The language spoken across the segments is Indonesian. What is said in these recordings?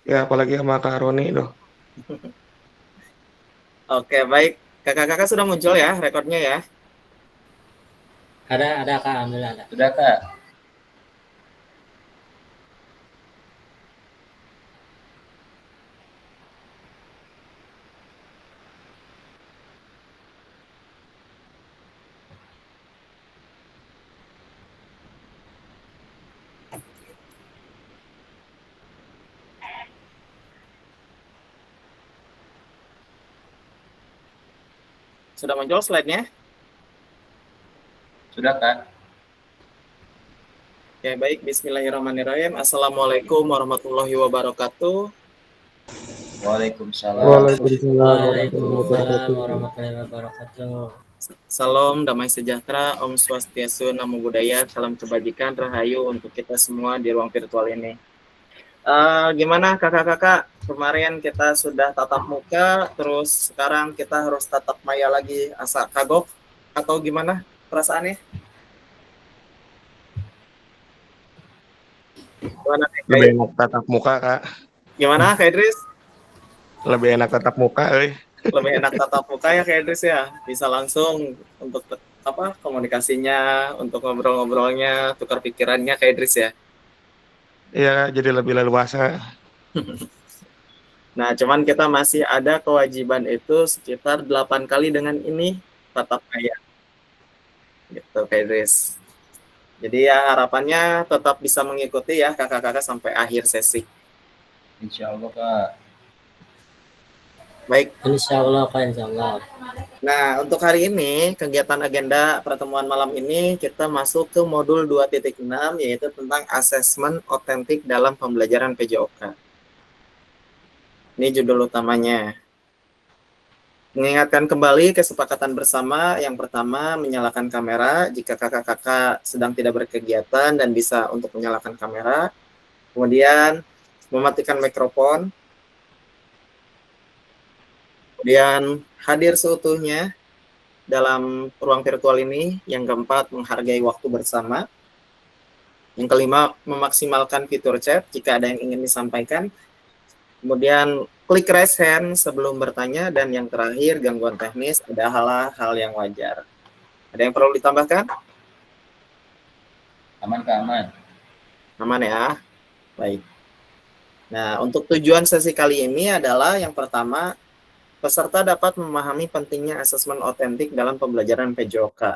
Ya apalagi sama Kak Roni tuh. Oke, baik. Kakak-kakak sudah muncul ya rekornya ya? Ada Kak, alhamdulillah ada. Sudah Kak. Sudah muncul slide-nya? Sudah Kak. Oke, baik. Bismillahirrahmanirrahim. Assalamualaikum warahmatullahi wabarakatuh. Waalaikumsalam. Waalaikumsalam warahmatullahi Waalaikumsalam wabarakatuh. warahmatullahi wabarakatuh. Salam, damai sejahtera, Om Swastiastu, Namo Buddhaya, salam kebajikan, rahayu untuk kita semua di ruang virtual ini. Gimana kakak-kakak? Kemarin kita sudah tatap muka, terus sekarang kita harus tatap maya lagi. Asa kagok atau gimana perasaannya? Gimana, Lebih enak tatap muka Kak. Gimana Kak Idris? Lebih enak tatap muka Lebih enak tatap muka ya Kak Idris ya, bisa langsung untuk apa komunikasinya, untuk ngobrol-ngobrolnya, tukar pikirannya Kak Idris ya. Iya jadi lebih leluasa. Nah, cuman kita masih ada kewajiban itu sekitar 8 kali dengan ini tatap muka gitu Kak Idris. Jadi ya harapannya tetap bisa mengikuti ya kakak-kakak sampai akhir sesi. Insya Allah Kak. Baik. Insya Allah Kak, insya Allah. Nah, untuk hari ini, kegiatan agenda pertemuan malam ini, kita masuk ke modul 2.6, yaitu tentang asesmen otentik dalam pembelajaran PJOK. Ini judul utamanya. Mengingatkan kembali kesepakatan bersama, yang pertama, menyalakan kamera jika kakak-kakak sedang tidak berkegiatan dan bisa untuk menyalakan kamera. Kemudian, mematikan mikrofon. Kemudian, hadir seutuhnya dalam ruang virtual ini. Yang keempat, menghargai waktu bersama. Yang kelima, memaksimalkan fitur chat jika ada yang ingin disampaikan. Kemudian klik raise hand sebelum bertanya. Dan yang terakhir, gangguan teknis, ada hal-hal yang wajar. Ada yang perlu ditambahkan? Aman Kak, aman. Aman ya? Baik. Nah, untuk tujuan sesi kali ini adalah yang pertama, peserta dapat memahami pentingnya asesmen otentik dalam pembelajaran PJOK.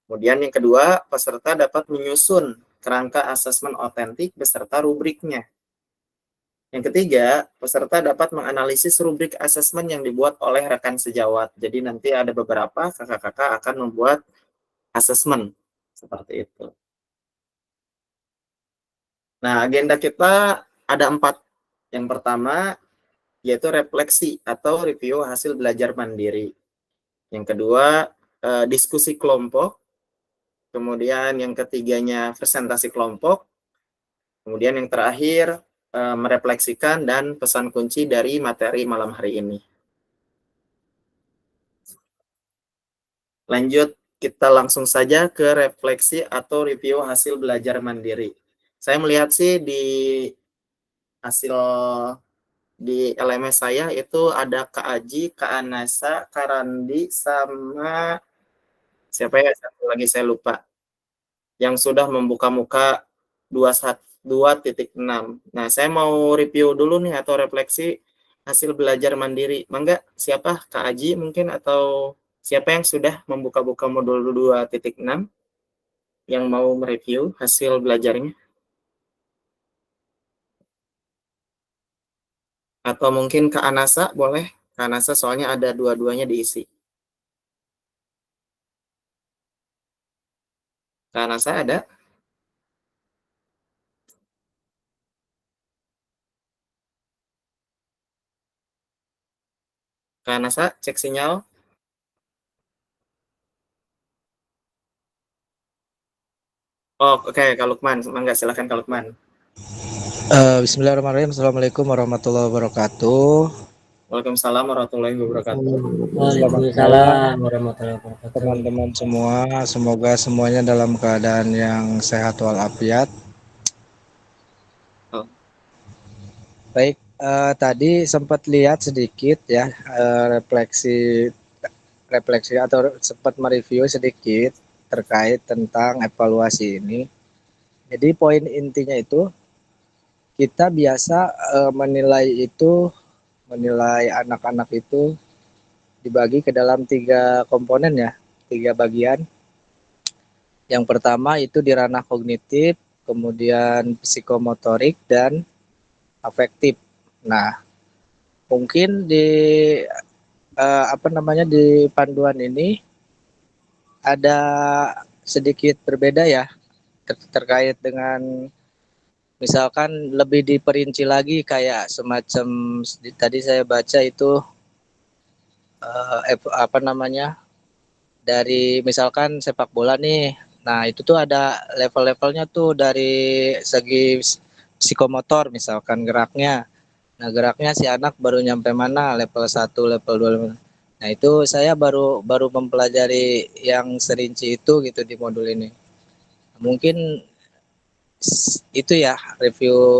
Kemudian yang kedua, peserta dapat menyusun kerangka asesmen otentik beserta rubriknya. Yang ketiga, peserta dapat menganalisis rubrik asesmen yang dibuat oleh rekan sejawat. Jadi nanti ada beberapa kakak-kakak akan membuat asesmen seperti itu. Nah, agenda kita ada 4. Yang pertama, yaitu refleksi atau review hasil belajar mandiri. Yang kedua, diskusi kelompok. Kemudian yang ketiganya, presentasi kelompok. Kemudian yang terakhir, merefleksikan dan pesan kunci dari materi malam hari ini. Lanjut, kita langsung saja ke refleksi atau review hasil belajar mandiri. Saya melihat sih di hasil di LMS saya itu ada Kak Aji, Kak Anasa, Kak Randi, sama siapa ya, satu lagi saya lupa, yang sudah membuka muka 2.6. Nah, saya mau review dulu nih atau refleksi hasil belajar mandiri. Mangga, siapa? Kak Aji mungkin, atau siapa yang sudah membuka-buka modul 2.6 yang mau mereview hasil belajarnya? Atau mungkin Kak Anasa, boleh? Kak Anasa soalnya ada dua-duanya diisi. Kak Anasa ada? Kak Anasa, cek sinyal. Oh, oke, Kak Lukman. Mangga, silakan Kak Lukman. Bismillahirrahmanirrahim. Assalamualaikum warahmatullahi wabarakatuh. Waalaikumsalam warahmatullahi wabarakatuh. Selamat Waalaikumsalam malam warahmatullahi wabarakatuh. teman-teman semua. Semoga semuanya dalam keadaan yang sehat walafiat. Oh. Baik, tadi sempat lihat sedikit ya, refleksi refleksi atau sempat mereview sedikit terkait tentang evaluasi ini. Jadi poin intinya itu kita biasa menilai anak-anak itu dibagi ke dalam 3 komponen ya, 3 bagian. Yang pertama itu di ranah kognitif, kemudian psikomotorik dan afektif. Nah, mungkin di panduan ini ada sedikit berbeda ya terkait dengan misalkan lebih diperinci lagi kayak semacam tadi saya baca itu apa namanya dari misalkan sepak bola nih. Nah, itu tuh ada level-levelnya tuh dari segi psikomotor misalkan geraknya. Nah, geraknya si anak baru nyampe mana, level 1, level 2, level. Nah, itu saya baru baru mempelajari yang serinci itu gitu di modul ini. Mungkin itu ya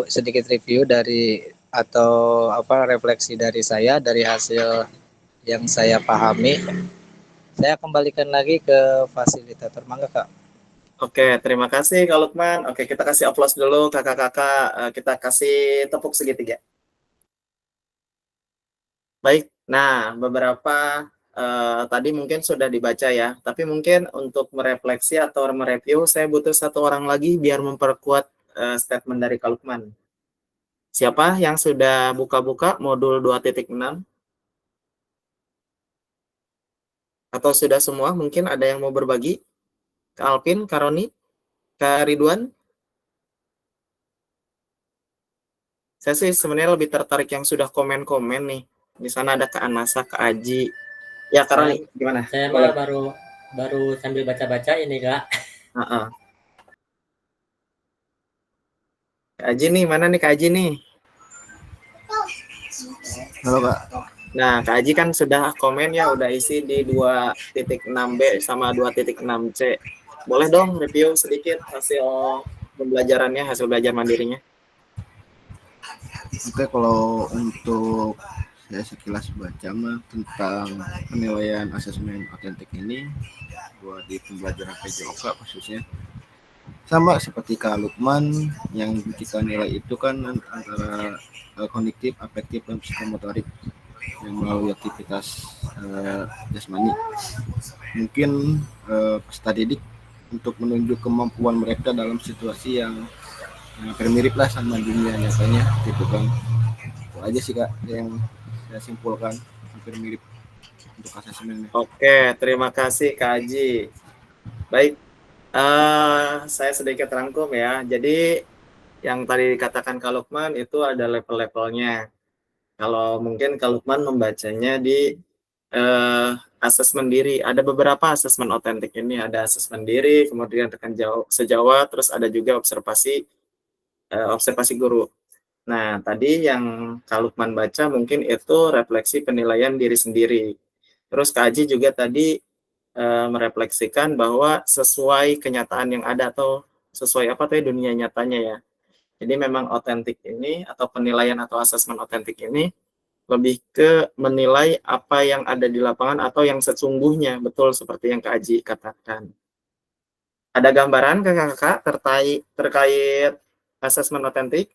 sedikit review dari atau apa refleksi dari saya dari hasil yang saya pahami. Saya kembalikan lagi ke fasilitator. Mangga, Kak. Oke, terima kasih Kak Lukman. Oke, kita kasih aplaus dulu kakak-kakak. Kita kasih tepuk segitiga. Baik, nah beberapa tadi mungkin sudah dibaca ya, tapi mungkin untuk merefleksi atau mereview, saya butuh 1 orang lagi biar memperkuat statement dari Kak Lukman. Siapa yang sudah buka-buka modul 2.6? Atau sudah semua? Mungkin ada yang mau berbagi? Kak Alvin, Kak Roni, Kak Ridwan? Saya sih sebenarnya lebih tertarik yang sudah komen-komen nih. Di sana ada Kak Anasa, Kak Aji. Ya, Kak Roni, gimana? Saya mah Boleh. baru sambil baca-baca ini Kak. Heeh. Kak Aji nih, mana nih Kak Aji nih? Halo Kak. Nah, Kak Aji kan sudah komen ya, udah isi di 2.6b sama 2.6c. Boleh dong review sedikit hasil pembelajarannya, hasil belajar mandirinya? Oke, kalau untuk saya sekilas baca mah tentang penilaian asesmen otentik ini buat di pembelajaran PJOK khususnya sama seperti Kak Lukman, yang kita nilai itu kan antara kognitif, afektif, dan psikomotorik yang melalui aktivitas jasmani. Mungkin peserta didik untuk menunjuk kemampuan mereka dalam situasi yang hampir mirip lah sama dunia nyatanya gitu kan. Itu aja sih Kak yang saya simpulkan, hampir mirip untuk asesmennya. Oke, terima kasih Kak Aji. Baik, saya sedikit rangkum ya. Jadi yang tadi dikatakan Kak Lukman itu ada level-levelnya. Kalau mungkin Kak Lukman membacanya di asesmen diri. Ada beberapa asesmen otentik ini. Ada asesmen diri, kemudian tekan sejawat, terus ada juga observasi guru. Nah, tadi yang Kak Lukman baca mungkin itu refleksi penilaian diri sendiri. Terus Kak Aji juga tadi merefleksikan bahwa sesuai kenyataan yang ada atau sesuai apa tuh dunia nyatanya ya. Jadi memang otentik ini atau penilaian atau asesmen otentik ini lebih ke menilai apa yang ada di lapangan atau yang sesungguhnya, betul seperti yang Kak Aji katakan. Ada gambaran kakak-kakak terkait asesmen otentik?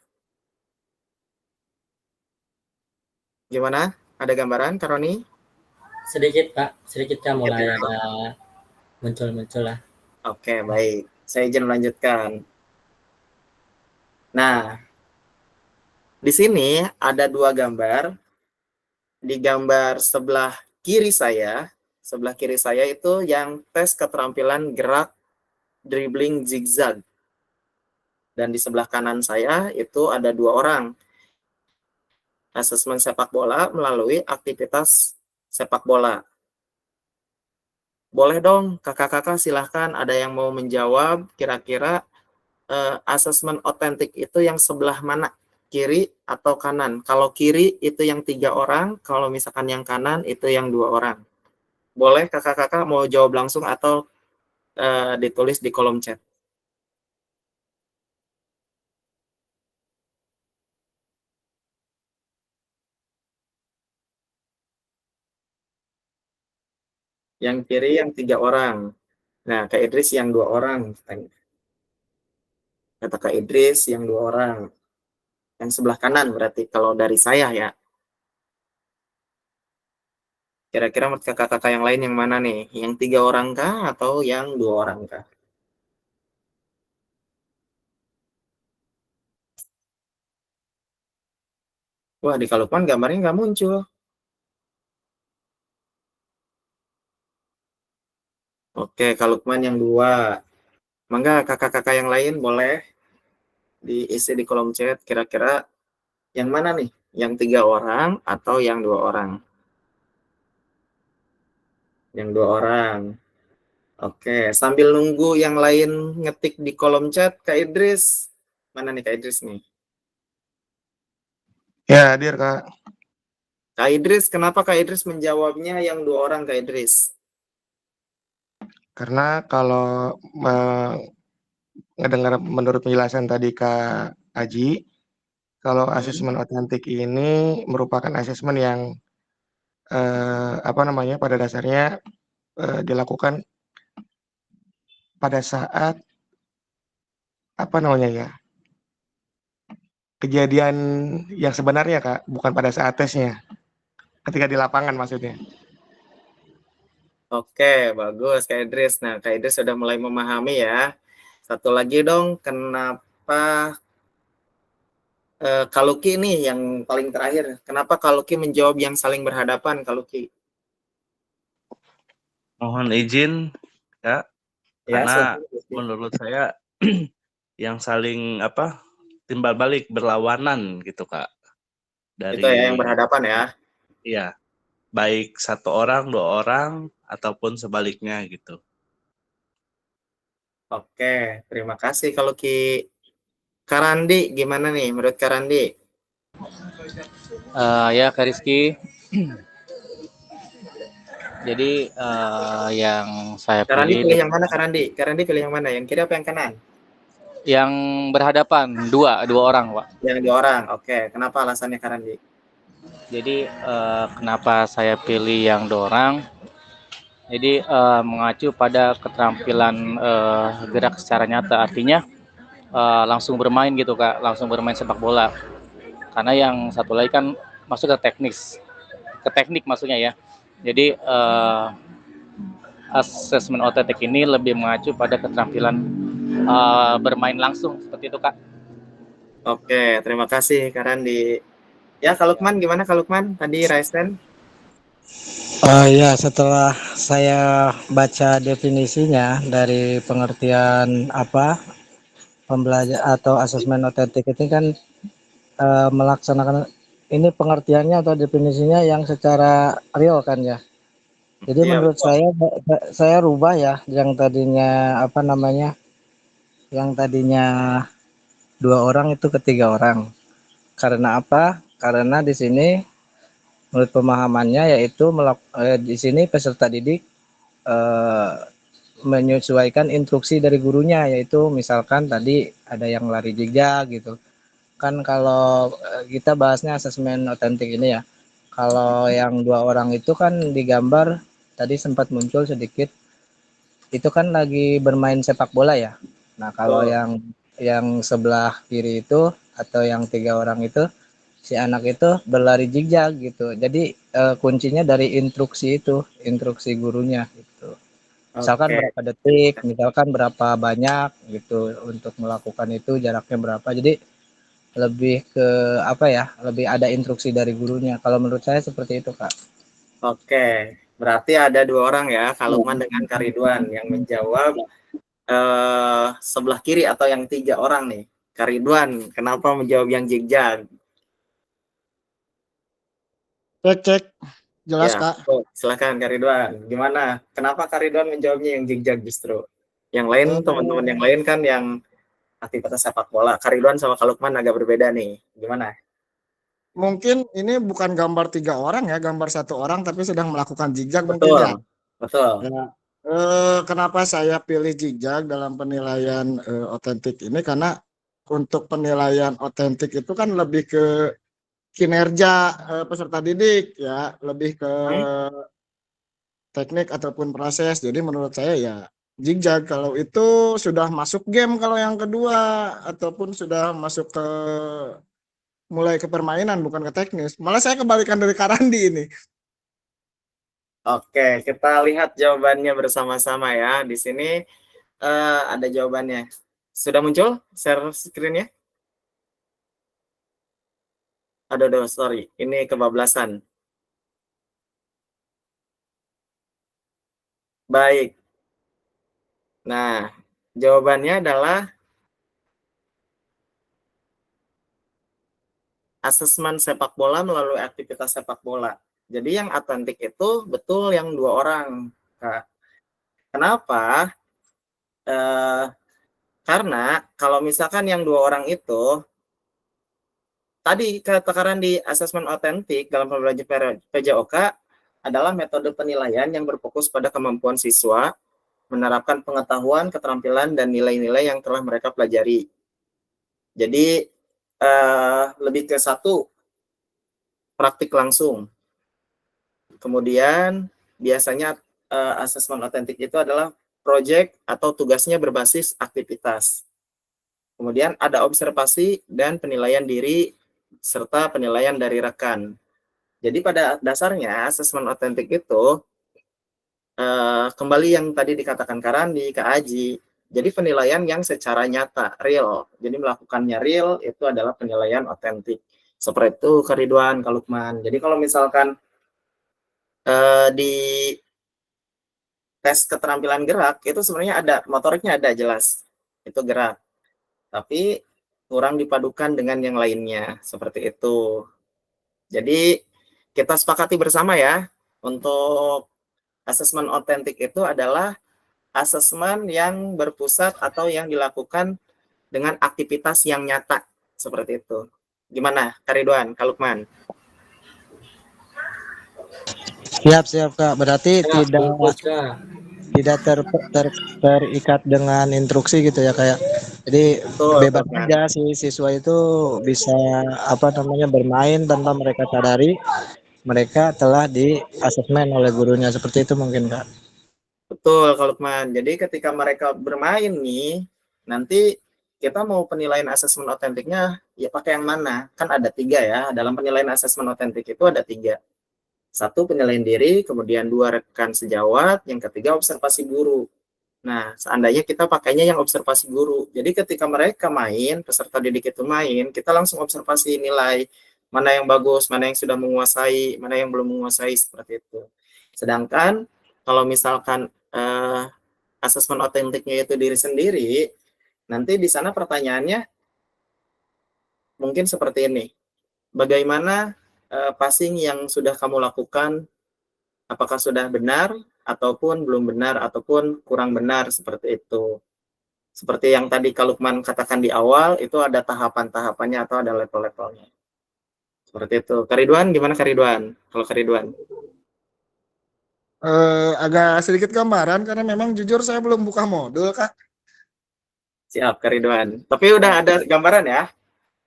Gimana? Ada gambaran, Kak Roni? Sedikit Pak, sedikit Kak mulai Sedikit. ada muncul lah. Oke, baik. Saya izin melanjutkan. Nah, di sini ada 2 gambar. Di gambar sebelah kiri saya itu yang tes keterampilan gerak dribbling zigzag. Dan di sebelah kanan saya itu ada 2 orang. Asesmen sepak bola melalui aktivitas sepak bola. Boleh dong, kakak-kakak silahkan ada yang mau menjawab kira-kira asesmen otentik itu yang sebelah mana? Kiri atau kanan? Kalau kiri itu yang 3 orang, kalau misalkan yang kanan itu yang 2 orang. Boleh kakak-kakak mau jawab langsung atau ditulis di kolom chat. Yang kiri yang 3 orang. Nah, Kak Idris yang 2 orang. Kata Kak Idris yang 2 orang. Yang sebelah kanan berarti kalau dari saya ya. Kira-kira menurut kakak-kakak yang lain yang mana nih? Yang 3 orang kah atau yang 2 orang kah? Wah, di Kalukman gambarnya nggak muncul. Oke, Kalukman yang 2. Mangga kakak-kakak yang lain boleh diisi di kolom chat kira-kira yang mana nih? Yang 3 orang atau yang 2 orang? Yang 2 orang. Oke, sambil nunggu yang lain ngetik di kolom chat, Kak Idris. Mana nih Kak Idris nih? Ya, hadir Kak. Kak Idris, kenapa Kak Idris menjawabnya yang 2 orang Kak Idris? Karena kalau ngedengar menurut penjelasan tadi Kak Aji, kalau asesmen otentik ini merupakan asesmen yang apa namanya pada dasarnya dilakukan pada saat apa namanya ya kejadian yang sebenarnya Kak, bukan pada saat tesnya. Ketika di lapangan maksudnya. Oke, bagus Kak Idris. Nah, Kak Idris sudah mulai memahami ya. Satu lagi dong, kenapa Kaluki nih yang paling terakhir? Kenapa Kaluki menjawab yang saling berhadapan, Kaluki? Mohon izin, Kak, Ya, karena silakan. menurut saya yang saling timbal balik berlawanan gitu, Kak. Itu ya yang berhadapan ya. Iya, baik 1 orang, 2 orang ataupun sebaliknya gitu. Oke, terima kasih Kaluki. Karandi, gimana nih menurut Karandi? Ya Kak Rizky, jadi yang saya Karandi pilih pilih yang mana Karandi? Karandi pilih yang mana? Yang kiri apa yang kanan? yang berhadapan dua orang Pak. Yang 2 orang. Oke, kenapa alasannya Karandi? Jadi kenapa saya pilih yang 2 orang? Jadi mengacu pada keterampilan gerak secara nyata, artinya langsung bermain gitu Kak, langsung bermain sepak bola. Karena yang satu lagi kan masuk ke teknik maksudnya ya. Jadi asesmen otentik ini lebih mengacu pada keterampilan bermain langsung seperti itu Kak. Oke, terima kasih Karandi. Ya, Kalukman gimana Kalukman? Tadi Raisen? Ya, setelah saya baca definisinya dari pengertian pembelajar atau asesmen otentik itu kan melaksanakan ini pengertiannya atau definisinya yang secara real kan ya. Jadi Iya, menurut betul. saya rubah ya yang tadinya yang tadinya 2 orang itu ke 3 orang. Karena apa? Karena di sini menurut pemahamannya yaitu di sini peserta didik eh, menyesuaikan instruksi dari gurunya, yaitu misalkan tadi ada yang lari jejak gitu kan. Kalau kita bahasnya asesmen otentik ini ya, kalau yang 2 orang itu kan digambar tadi sempat muncul sedikit, itu kan lagi bermain sepak bola ya. Nah kalau Betul. yang sebelah kiri itu atau yang 3 orang itu, si anak itu berlari jejak gitu. Jadi kuncinya dari instruksi gurunya gitu. Misalkan Oke. berapa detik, misalkan berapa banyak gitu untuk melakukan itu, jaraknya berapa. Jadi lebih ke lebih ada instruksi dari gurunya. Kalau menurut saya seperti itu Kak. Oke, berarti ada 2 orang ya, Kalukman dengan Karidwan yang menjawab sebelah kiri atau yang 3 orang nih. Karidwan, kenapa menjawab yang zigzag? Cek, jelas Ya, Kak. silakan Karidwan. Gimana? Kenapa Karidwan menjawabnya yang zigzag justru? Yang lain, teman-teman yang lain kan yang aktivitas sepak bola. Karidwan sama Kalukman agak berbeda nih. Gimana? Mungkin ini bukan gambar 3 orang ya, gambar 1 orang tapi sedang melakukan zigzag mungkin Betul, ya. betul. Ya. Kenapa saya pilih zigzag dalam penilaian otentik ini? Karena untuk penilaian otentik itu kan lebih ke kinerja peserta didik ya, lebih ke teknik ataupun proses. Jadi menurut saya ya Zigzag kalau itu sudah masuk game, kalau yang kedua ataupun sudah masuk ke mulai ke permainan bukan ke teknis. Malah saya kebalikan dari Karandi ini. Oke, kita lihat jawabannya bersama-sama ya. Di sini ada jawabannya. Sudah muncul share screen-nya? Aduh, sorry. Ini kebablasan. Baik. Nah, jawabannya adalah asesmen sepak bola melalui aktivitas sepak bola. Jadi yang otentik itu betul yang 2 orang, Kak. Kenapa? Karena kalau misalkan yang 2 orang itu tadi katakan di asesmen otentik dalam pembelajaran PJOK adalah metode penilaian yang berfokus pada kemampuan siswa menerapkan pengetahuan, keterampilan, dan nilai-nilai yang telah mereka pelajari. Jadi lebih ke satu praktik langsung. Kemudian biasanya asesmen otentik itu adalah proyek atau tugasnya berbasis aktivitas. Kemudian ada observasi dan penilaian diri serta penilaian dari rekan. Jadi pada dasarnya asesmen otentik itu kembali yang tadi dikatakan Karandi, Kak Aji, jadi penilaian yang secara nyata, real. Jadi melakukannya real itu adalah penilaian otentik. Seperti itu Kak Ridwan, Kak Lukman. Jadi kalau misalkan di tes keterampilan gerak itu sebenarnya ada motoriknya, ada jelas itu gerak, tapi kurang dipadukan dengan yang lainnya seperti itu. Jadi kita sepakati bersama ya, untuk asesmen otentik itu adalah asesmen yang berpusat atau yang dilakukan dengan aktivitas yang nyata seperti itu. Gimana Kak Ridwan, Kak Lukman? Siap Kak. Berarti Ya, tidak bungkus, Kak. tidak terikat dengan instruksi gitu ya kayak. Jadi Betul, bebas Kak. aja si siswa itu bisa bermain tanpa mereka sadari mereka telah di asesmen oleh gurunya, seperti itu mungkin Kak. Betul, Kak Lukman. Jadi ketika mereka bermain nih, nanti kita mau penilaian asesmen otentiknya ya pakai yang mana? Kan ada 3 ya. Dalam penilaian asesmen otentik itu ada 3. 1 penilaian diri, kemudian 2 rekan sejawat, yang ketiga observasi guru. Nah, seandainya kita pakainya yang observasi guru. Jadi ketika mereka main, peserta didik itu main, kita langsung observasi nilai mana yang bagus, mana yang sudah menguasai, mana yang belum menguasai, seperti itu. Sedangkan kalau misalkan asesmen otentiknya itu diri sendiri, nanti di sana pertanyaannya mungkin seperti ini. Bagaimana passing yang sudah kamu lakukan, apakah sudah benar ataupun belum benar ataupun kurang benar, seperti itu. Seperti yang tadi Kak Lukman katakan di awal, itu ada tahapan-tahapannya atau ada level-levelnya. Seperti itu. Kak Ridwan, gimana Kak Ridwan? Kalau Kak Ridwan? Agak sedikit gambaran karena memang jujur saya belum buka modul Kak. Siap Kak Ridwan. Tapi udah ada gambaran ya?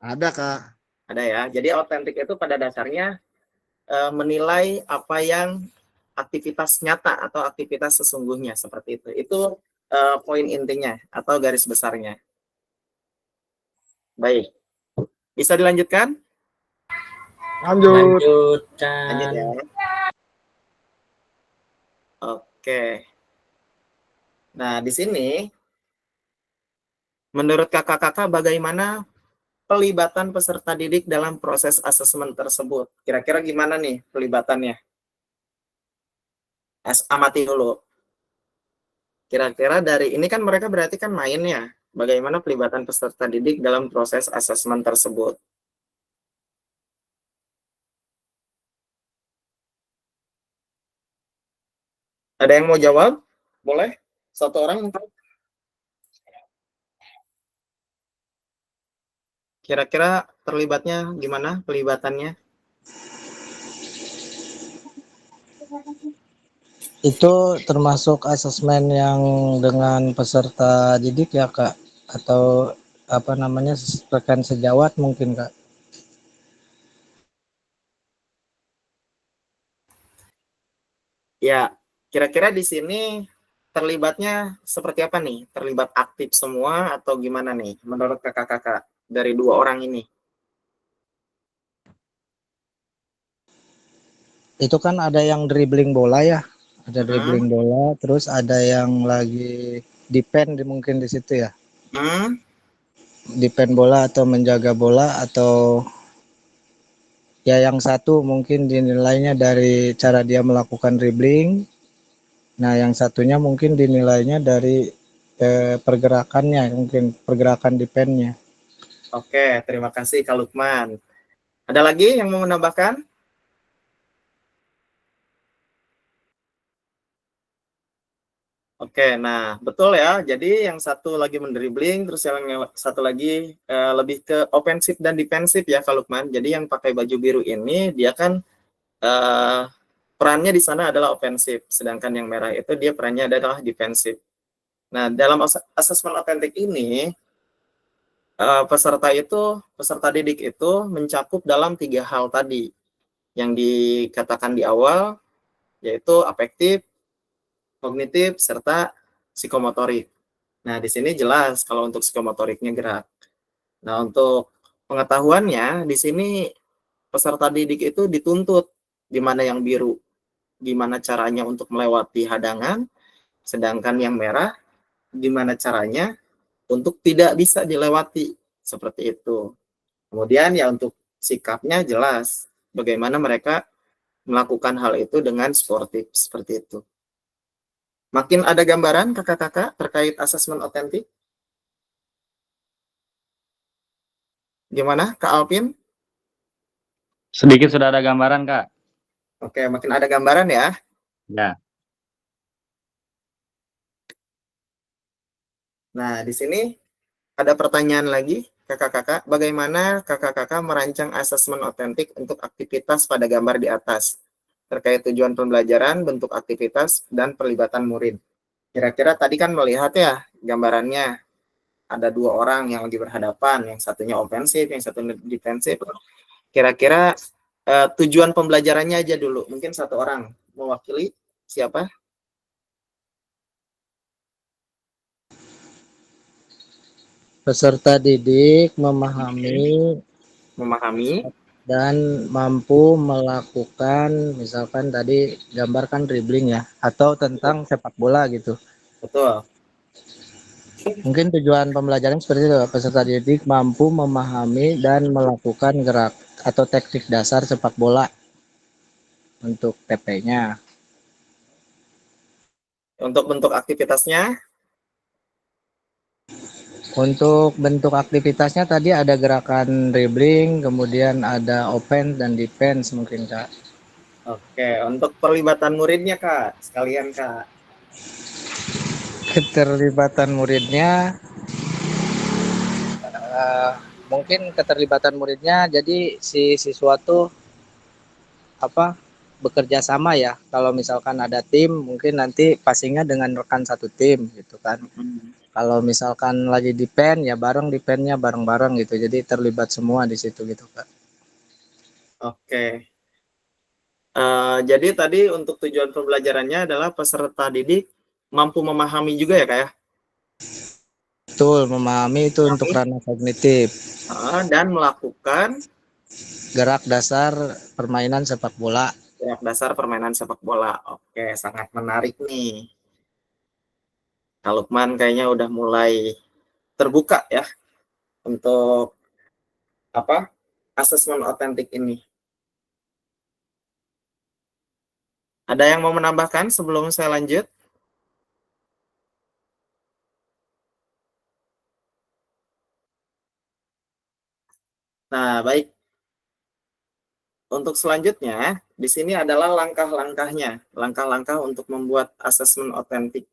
Ada Kak. Ada ya. Jadi otentik itu pada dasarnya menilai apa yang aktivitas nyata atau aktivitas sesungguhnya, seperti itu. Itu poin intinya atau garis besarnya. Baik. Bisa dilanjutkan? Lanjut. Lanjut ya. Oke. Nah, di sini menurut kakak-kakak bagaimana pelibatan peserta didik dalam proses asesmen tersebut? Kira-kira gimana nih pelibatannya? Amati dulu. Kira-kira dari ini kan mereka berarti kan main ya. Bagaimana pelibatan peserta didik dalam proses asesmen tersebut? Ada yang mau jawab? Boleh? 1 orang mungkin. Kira-kira terlibatnya gimana pelibatannya? Itu termasuk asesmen yang dengan peserta didik ya Kak, atau rekan sejawat mungkin Kak? Ya, Kira-kira di sini terlibatnya seperti apa nih? Terlibat aktif semua atau gimana nih menurut kakak-kakak dari dua orang ini? Itu kan ada yang dribbling bola ya, ada Hmm, dribbling bola, terus ada yang lagi defend mungkin di situ ya, hmm, defend bola atau menjaga bola, atau ya yang satu mungkin dinilainya dari cara dia melakukan dribbling. Nah, yang satunya mungkin dinilainya dari pergerakannya, mungkin pergerakan defense-nya. oke, terima kasih Kak Lukman. Ada lagi yang mau menambahkan? Oke, nah betul ya. Jadi yang satu lagi mendribling, terus yang satu lagi lebih ke ofensif dan defensif ya Kak Lukman. Jadi yang pakai baju biru ini dia kan eh, perannya di sana adalah ofensif, sedangkan yang merah itu dia perannya adalah defensif. Nah, dalam asesmen otentik ini peserta didik itu mencakup dalam 3 hal tadi yang dikatakan di awal, yaitu afektif, kognitif, serta psikomotorik. Nah, di sini jelas kalau untuk psikomotoriknya gerak. Nah, untuk pengetahuannya, di sini peserta didik itu dituntut di mana yang biru, gimana caranya untuk melewati hadangan, sedangkan yang merah, gimana caranya untuk tidak bisa dilewati, seperti itu. Kemudian ya untuk sikapnya jelas, bagaimana mereka melakukan hal itu dengan sportif, seperti itu. Makin ada gambaran kakak-kakak terkait asesmen otentik? Gimana, Kak Alvin? Sedikit sudah ada gambaran, Kak. Oke, makin ada gambaran ya. Ya. Nah, di sini ada pertanyaan lagi, kakak-kakak. Bagaimana kakak-kakak merancang asesmen otentik untuk aktivitas pada gambar di atas? Terkait tujuan pembelajaran, bentuk aktivitas, dan perlibatan murid. Kira-kira tadi kan melihat ya gambarannya. Ada 2 orang yang lagi berhadapan, yang satunya ofensif, yang satunya defensif. Kira-kira tujuan pembelajarannya aja dulu. Mungkin satu orang mewakili, siapa? Peserta didik memahami Memahami. dan mampu melakukan, misalkan tadi gambarkan dribbling ya, atau tentang sepak bola gitu. Betul. Mungkin tujuan pembelajaran seperti itu, peserta didik mampu memahami dan melakukan gerak atau teknik dasar sepak bola untuk TP-nya. Untuk bentuk aktivitasnya, Untuk bentuk aktivitasnya tadi ada gerakan dribbling, kemudian ada offense dan defense mungkin Kak. oke. Untuk perlibatan muridnya Kak, sekalian Kak. Keterlibatan muridnya, mungkin keterlibatan muridnya jadi si siswa tuh apa bekerja sama ya. Kalau misalkan ada tim, mungkin nanti passingnya dengan rekan satu tim gitu kan. Kalau misalkan lagi defend ya bareng defendnya bareng-bareng gitu. Jadi terlibat semua di situ gitu Kak. Oke. Jadi tadi untuk tujuan pembelajarannya adalah peserta didik mampu memahami juga ya Kak ya? Betul, memahami itu untuk ranah kognitif. Dan melakukan Gerak dasar permainan sepak bola. gerak dasar permainan sepak bola. Oke, sangat menarik nih. Kak Lukman kayaknya udah mulai terbuka ya untuk apa asesmen otentik ini. Ada yang mau menambahkan sebelum saya lanjut? Nah, baik. Untuk selanjutnya, di sini adalah langkah-langkahnya. Langkah-langkah untuk membuat asesmen otentik.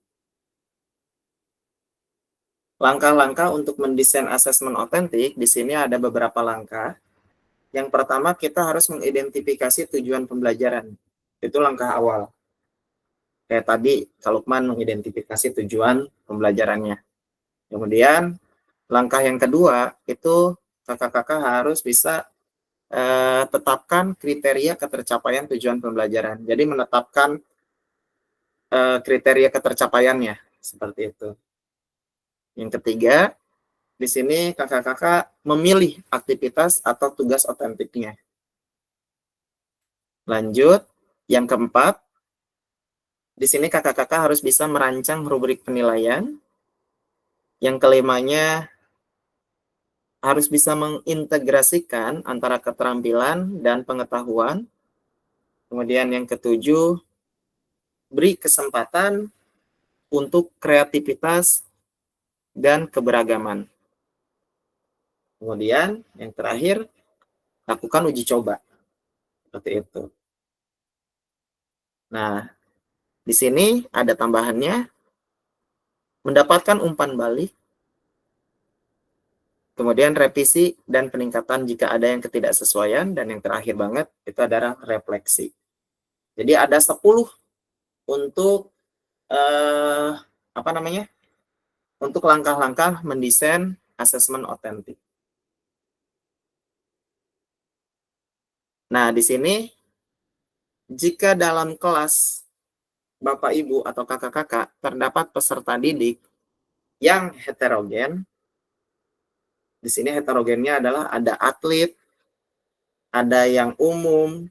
Langkah-langkah untuk mendesain asesmen otentik, di sini ada beberapa langkah. Yang pertama, kita harus mengidentifikasi tujuan pembelajaran. Itu langkah awal. Kayak tadi, Kak Lukman mengidentifikasi tujuan pembelajarannya. Kemudian, langkah yang kedua, itu kakak-kakak harus bisa tetapkan kriteria ketercapaian tujuan pembelajaran. Jadi menetapkan kriteria ketercapaiannya seperti itu. Yang ketiga, di sini kakak-kakak memilih aktivitas atau tugas otentiknya. Lanjut, yang keempat, di sini kakak-kakak harus bisa merancang rubrik penilaian. Yang kelimanya, harus bisa mengintegrasikan antara keterampilan dan pengetahuan. Kemudian yang ketujuh, beri kesempatan untuk kreativitas dan keberagaman. Kemudian yang terakhir, lakukan uji coba. Seperti itu. Nah, di sini ada tambahannya, mendapatkan umpan balik, kemudian revisi dan peningkatan jika ada yang ketidaksesuaian, dan yang terakhir banget itu adalah refleksi. Jadi ada 10 untuk untuk langkah-langkah mendesain asesmen otentik. Nah, di sini jika dalam kelas Bapak Ibu atau kakak-kakak terdapat peserta didik yang heterogen, di sini heterogennya adalah ada atlet, ada yang umum,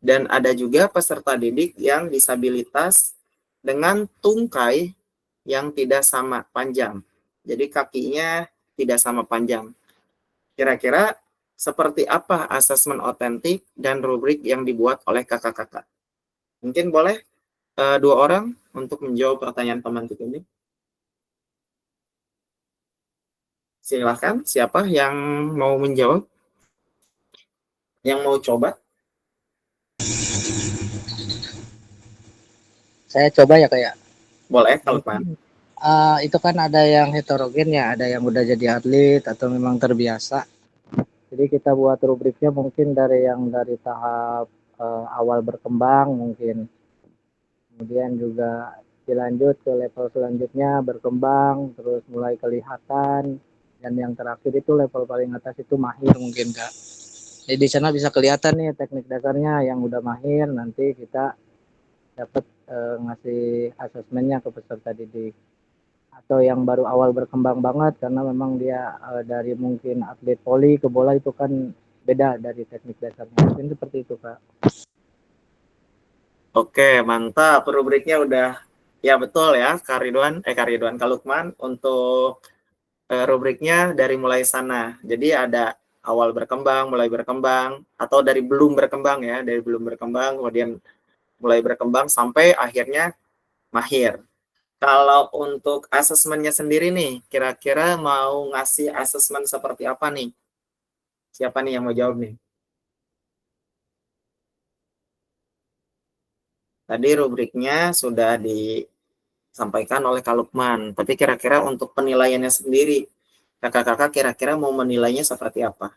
dan ada juga peserta didik yang disabilitas dengan tungkai yang tidak sama panjang. Jadi kakinya tidak sama panjang. Kira-kira seperti apa asesmen otentik dan rubrik yang dibuat oleh kakak-kakak? Mungkin boleh 2 orang untuk menjawab pertanyaan pemantik ini. Silahkan, siapa yang mau menjawab? Yang mau coba? Saya coba ya kayak. Boleh, kalau Pak. Itu kan ada yang heterogen ya, ada yang udah jadi atlet atau memang terbiasa. Jadi kita buat rubriknya mungkin dari tahap awal berkembang mungkin. Kemudian juga dilanjut ke level selanjutnya berkembang, terus mulai kelihatan, dan yang terakhir itu level paling atas itu mahir mungkin Kak. Jadi di sana bisa kelihatan nih teknik dasarnya yang udah mahir, nanti kita dapat ngasih asesmennya ke peserta didik. Atau yang baru awal berkembang banget karena memang dia dari mungkin atlet voli ke bola itu kan beda dari teknik dasarnya. Mungkin seperti itu Kak. Oke, mantap. Rubriknya udah, ya betul ya, Kak Lukman, untuk rubriknya dari mulai sana. Jadi ada awal berkembang, mulai berkembang, atau dari belum berkembang ya, dari belum berkembang, kemudian mulai berkembang, sampai akhirnya mahir. Kalau untuk asesmennya sendiri nih, kira-kira mau ngasih asesmen seperti apa nih? Siapa nih yang mau jawab nih? Tadi rubriknya sudah disampaikan oleh Kak Lukman, tapi kira-kira untuk penilaiannya sendiri, kakak-kakak kira-kira mau menilainya seperti apa?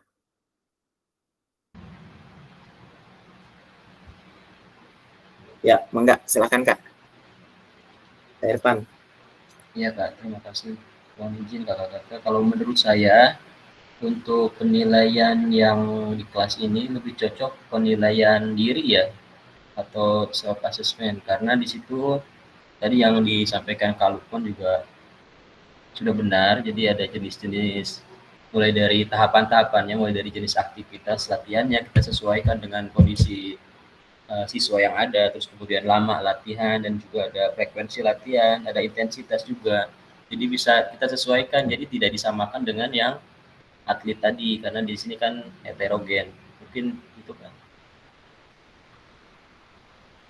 Ya, enggak, silakan Kak. Kak Irfan. Iya Kak, terima kasih. Mohon izin kakak-kakak, kalau menurut saya untuk penilaian yang di kelas ini lebih cocok penilaian diri ya, atau self assessment, karena di situ tadi yang disampaikan Kak Lukman juga sudah benar. Jadi ada jenis-jenis, mulai dari tahapan-tahapannya, mulai dari jenis aktivitas latihannya kita sesuaikan dengan kondisi siswa yang ada, terus kemudian lama latihan, dan juga ada frekuensi latihan, ada intensitas juga. Jadi bisa kita sesuaikan, jadi tidak disamakan dengan yang atlet tadi, karena di sini kan heterogen. Mungkin itu kan.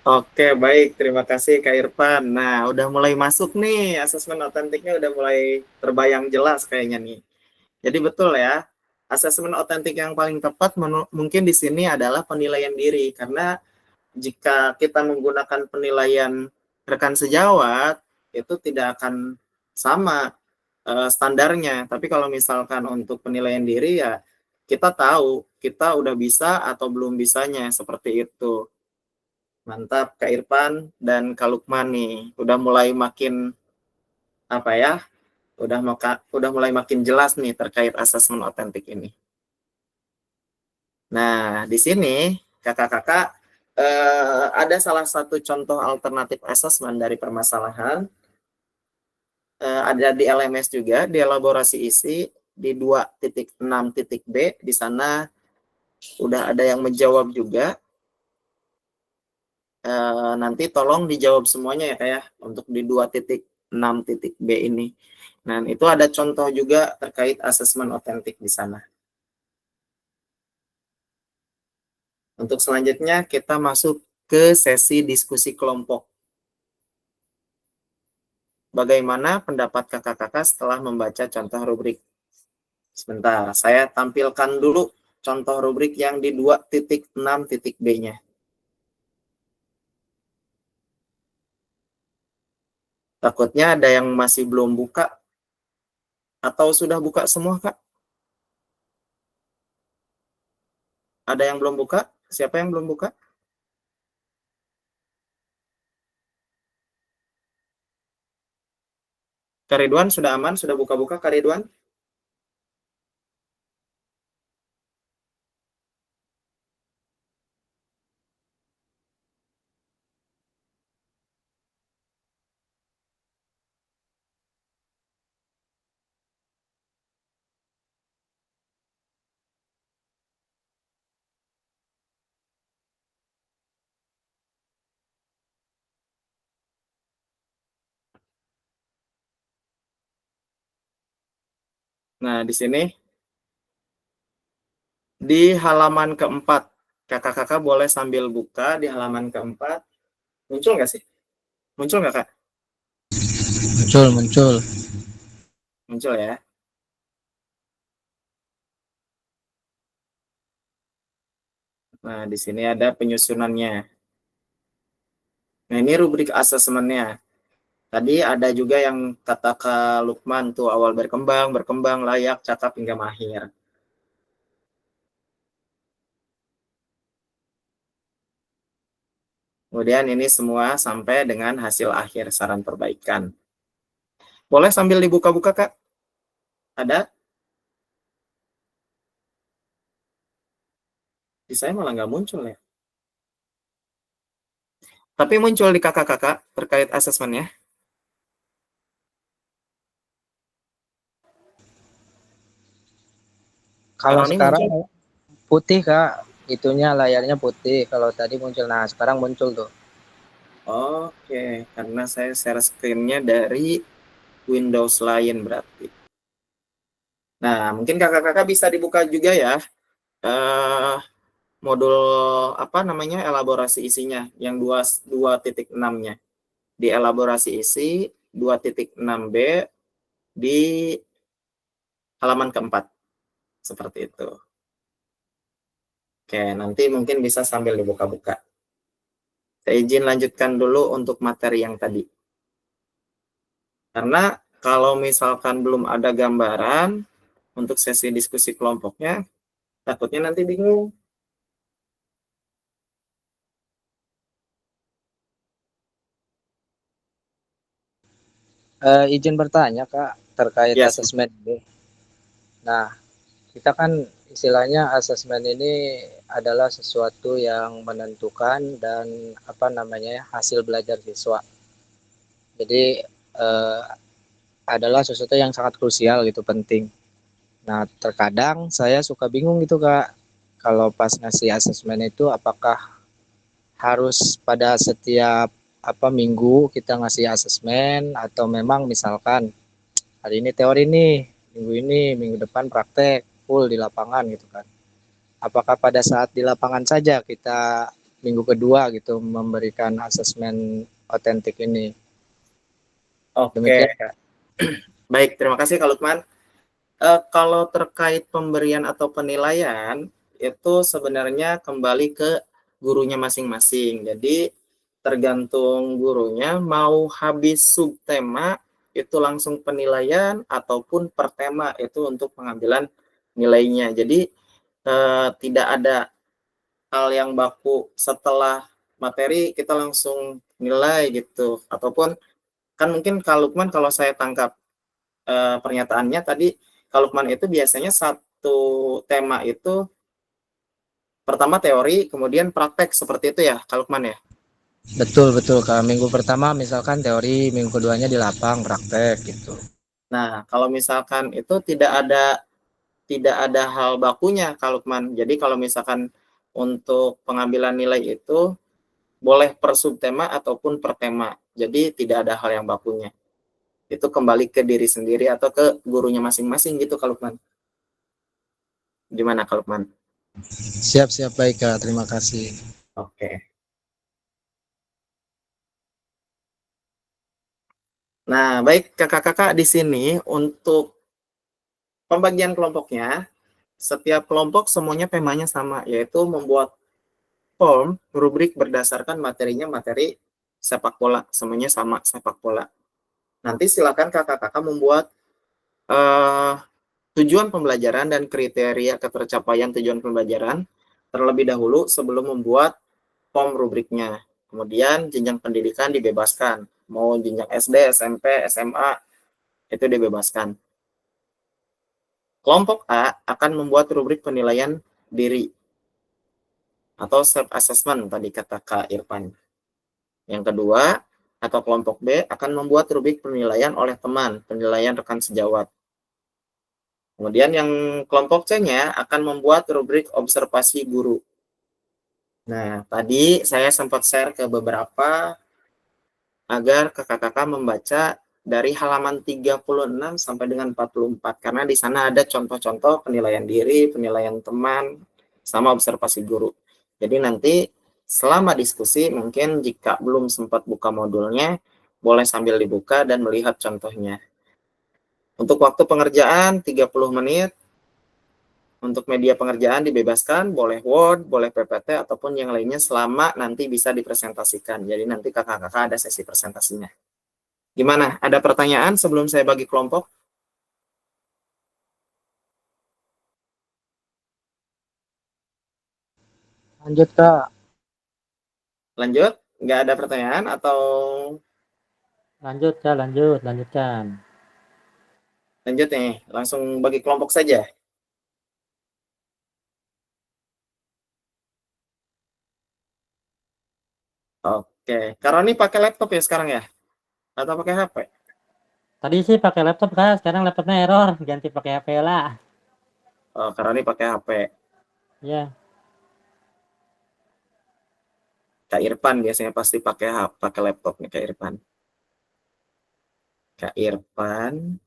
Oke, baik. Terima kasih Kak Irfan. Nah, udah mulai masuk nih, asesmen otentiknya udah mulai terbayang jelas kayaknya nih. Jadi betul ya, asesmen otentik yang paling tepat mungkin di sini adalah penilaian diri, karena jika kita menggunakan penilaian rekan sejawat, itu tidak akan sama standarnya. Tapi kalau misalkan untuk penilaian diri, ya kita tahu kita udah bisa atau belum bisanya, seperti itu. Mantap Kak Irfan dan Kak Lukman nih, udah mulai makin apa ya? Udah mulai makin jelas nih terkait asesmen otentik ini. Nah, di sini kakak-kakak ada salah satu contoh alternatif assessment dari permasalahan. Ada di LMS juga, di elaborasi isi di 2.6.b, di sana udah ada yang menjawab juga. Nanti tolong dijawab semuanya ya kayak untuk di 2.6.b ini. Nah, itu ada contoh juga terkait asesmen otentik di sana. Untuk selanjutnya kita masuk ke sesi diskusi kelompok. Bagaimana pendapat kakak-kakak setelah membaca contoh rubrik? Sebentar, saya tampilkan dulu contoh rubrik yang di 2.6.b-nya. Takutnya ada yang masih belum buka atau sudah buka semua, Kak? Ada yang belum buka? Siapa yang belum buka? Kak Ridwan sudah aman? Sudah buka-buka Kak Ridwan? Nah, di sini di halaman keempat, kakak-kakak boleh sambil buka di halaman keempat. Muncul nggak sih? Muncul nggak, Kak? Muncul. Muncul ya. Nah, di sini ada penyusunannya. Nah, ini rubrik asesmennya. Tadi ada juga yang kata Kak Lukman tuh awal berkembang, layak, cakap, hingga mahir. Kemudian ini semua sampai dengan hasil akhir saran perbaikan. Boleh sambil dibuka-buka, Kak? Ada? Di saya malah nggak muncul ya. Tapi muncul di kakak-kakak terkait asesmennya. Kalau Roni sekarang muncul? putih, Kak. Itunya layarnya putih. Kalau tadi muncul. Nah, sekarang muncul tuh. Oke, karena saya share screen-nya dari Windows lain berarti. Nah, mungkin kakak-kakak bisa dibuka juga ya. Modul apa namanya elaborasi isinya yang 2.6-nya. Di elaborasi isi 2.6b di halaman keempat. Seperti itu. Oke, nanti mungkin bisa sambil dibuka-buka. Saya izin lanjutkan dulu untuk materi yang tadi. Karena kalau misalkan belum ada gambaran untuk sesi diskusi kelompoknya, takutnya nanti bingung. Izin bertanya, Kak, terkait Ya, asesmen ini. Nah, kita kan istilahnya asesmen ini adalah sesuatu yang menentukan dan apa namanya ya, hasil belajar siswa. Jadi adalah sesuatu yang sangat krusial gitu, penting. Nah, terkadang saya suka bingung gitu, Kak. Kalau pas ngasih asesmen itu apakah harus pada setiap apa minggu kita ngasih asesmen atau memang misalkan hari ini teori nih, minggu depan praktek full di lapangan gitu kan. Apakah pada saat di lapangan saja kita minggu kedua gitu memberikan asesmen otentik ini? oke. Demikian, Kak. Baik, terima kasih Kak Lukman. Kalau terkait pemberian atau penilaian, itu sebenarnya kembali ke gurunya masing-masing. Jadi, tergantung gurunya mau habis subtema, itu langsung penilaian, ataupun per tema, itu untuk pengambilan nilainya. Jadi, tidak ada hal yang baku setelah materi, kita langsung nilai gitu. Ataupun, kan mungkin Kak Lukman kalau saya tangkap pernyataannya tadi, Kak Lukman itu biasanya satu tema itu Pertama teori, kemudian praktek seperti itu ya, Kak Lukman ya. Betul betul Kak. Minggu pertama misalkan teori, minggu keduanya di lapang praktek gitu. Nah, kalau misalkan itu tidak ada hal bakunya, Kak Lukman. Jadi kalau misalkan untuk pengambilan nilai itu boleh per subtema ataupun per tema. Jadi tidak ada hal yang bakunya. Itu kembali ke diri sendiri atau ke gurunya masing-masing gitu, Kak Lukman. Gimana, Kak Lukman? Siap baik Kak. Terima kasih. Oke. Nah, baik kakak-kakak di sini untuk pembagian kelompoknya, setiap kelompok semuanya temanya sama, yaitu membuat form rubrik berdasarkan materinya materi sepak bola, semuanya sama sepak bola. Nanti silakan kakak-kakak membuat tujuan pembelajaran dan kriteria ketercapaian tujuan pembelajaran terlebih dahulu sebelum membuat form rubriknya. Kemudian jenjang pendidikan dibebaskan, mau jenjang SD, SMP, SMA, itu dibebaskan. Kelompok A akan membuat rubrik penilaian diri atau self-assessment tadi kata Kak Irfan. Yang kedua, atau kelompok B akan membuat rubrik penilaian oleh teman, penilaian rekan sejawat. Kemudian yang kelompok C-nya akan membuat rubrik observasi guru. Nah, tadi saya sempat share ke beberapa agar kakak-kakak membaca dari halaman 36 sampai dengan 44 karena di sana ada contoh-contoh penilaian diri, penilaian teman, sama observasi guru. Jadi nanti selama diskusi mungkin jika belum sempat buka modulnya boleh sambil dibuka dan melihat contohnya. Untuk waktu pengerjaan 30 menit. Untuk media pengerjaan dibebaskan, boleh Word, boleh PPT ataupun yang lainnya selama nanti bisa dipresentasikan. Jadi nanti kakak-kakak ada sesi presentasinya. Gimana? Ada pertanyaan sebelum saya bagi kelompok? Lanjut Kak. Lanjut? Nggak ada pertanyaan atau Lanjut Kak, lanjutkan. lanjut nih? Langsung bagi kelompok saja. Oke. Karena ini pakai laptop ya sekarang ya? Atau pakai HP? Tadi sih pakai laptop Kak, sekarang laptopnya error, ganti pakai HP lah. Oh, karena ini pakai HP. Ya. Kak Irfan biasanya pasti pakai laptop nih Kak Irfan. Kak Irfan.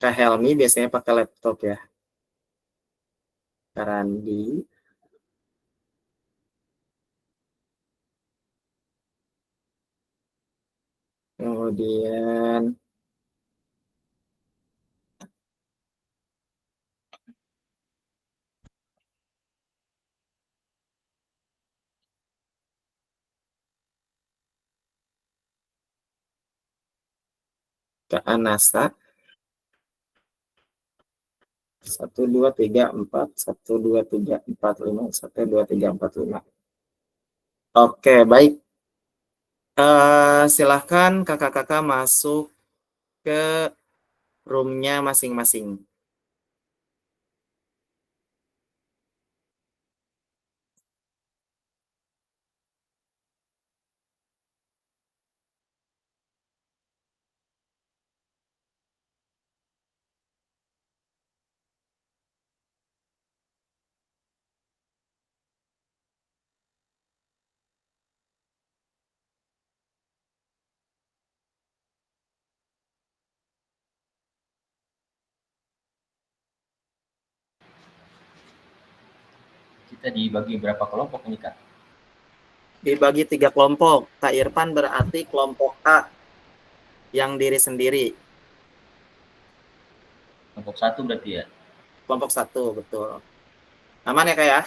Kak Helmi biasanya pakai laptop ya. Kak Randi. Kemudian Kak Anasa. 1, 2, 3, 4. 1, 2, 3, 4, 5. 1, 2, 3, 4, 5. Oke, baik. Silahkan kakak-kakak masuk ke roomnya masing-masing. Kita dibagi berapa kelompok ini, Kak? Dibagi 3 kelompok. Kak Irfan berarti kelompok A yang diri sendiri. Kelompok 1 berarti ya? Kelompok 1, betul. Aman ya Kak ya?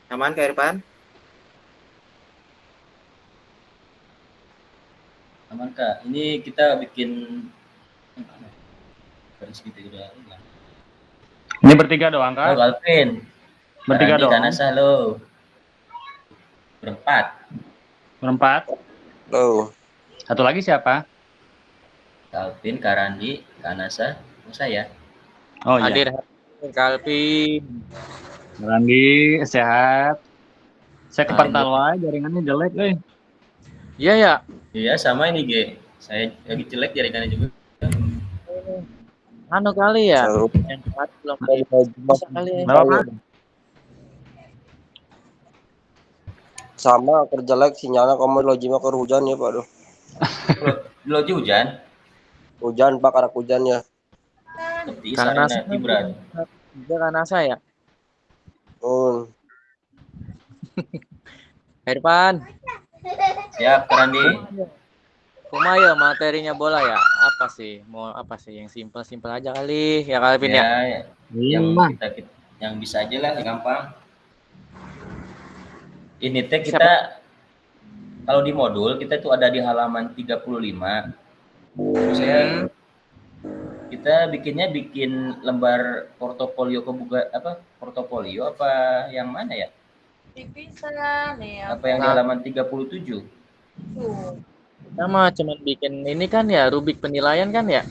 Aman Kak Irfan? Aman, Kak. Ini kita bikin garis gitu udah. Ini bertiga doang, Halo, Kak? Alvin. Bertiga doang? Kanasa, halo. Berempat. Oh. Satu lagi siapa? Alvin, Karandi, Kanasa, saya. Oh iya. Hadir Kalvin. Randi sehat. Saya Ah, kepental wae jaringannya jelek euy. Iya ya. Iya sama ini G. Saya lagi jelek jaringannya juga. Anu kali ya. Seru. Yang kemarin belum bisa kali ya. Berapa, Kak? Sama kerja jelek sinyalnya kamu loji mah keur hujan ya Pak. Aduh. Loji hujan. Hujan Pak, karena hujan ya. Tapi Karena sarana Gibran. karena saya. Irfan, Siap, Randi. kumaha materinya bola ya? Apa sih? Mau apa sih? Yang simpel-simpel aja kali ya Kalvin ya. Ya, yang bisa aja lah, yang gampang. Ini teh kita kalau di modul kita tuh ada di halaman 35. Kita bikin lembar portofolio portofolio apa yang mana ya? Apa yang di halaman 37? Sama cuman bikin ini kan ya, rubik penilaian kan ya?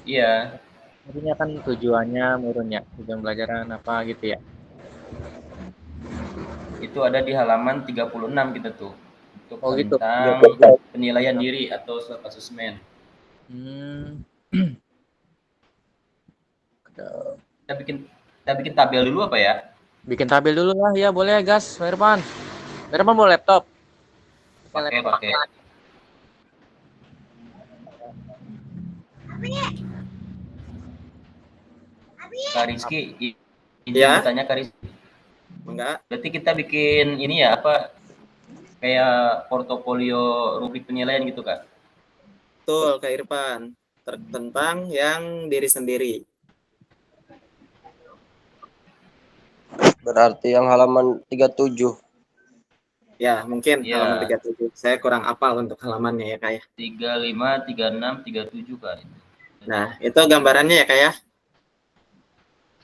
Iya. Artinya kan tujuannya murun ya, tujuan pelajaran apa gitu ya. Itu ada di halaman 36 kita tuh. Untuk gitu. tentang penilaian diri atau self assessment. Kita bikin tabel dulu apa ya? Bikin tabel dulu lah ya, boleh gas, Irfan. Irfan mau laptop? Pakai. Kak Rizky, ini Ya. tanya Kak Rizky. Enggak. Berarti kita bikin ini ya kayak portofolio rubrik penilaian gitu Kak? Betul, Kak Irfan. Tentang yang diri sendiri. Berarti yang halaman 37. Ya, mungkin Ya. halaman 37. Saya kurang apal untuk halamannya ya, Kak ya. 35, 36, 37 Kak. Nah, itu gambarannya ya, Kak ya.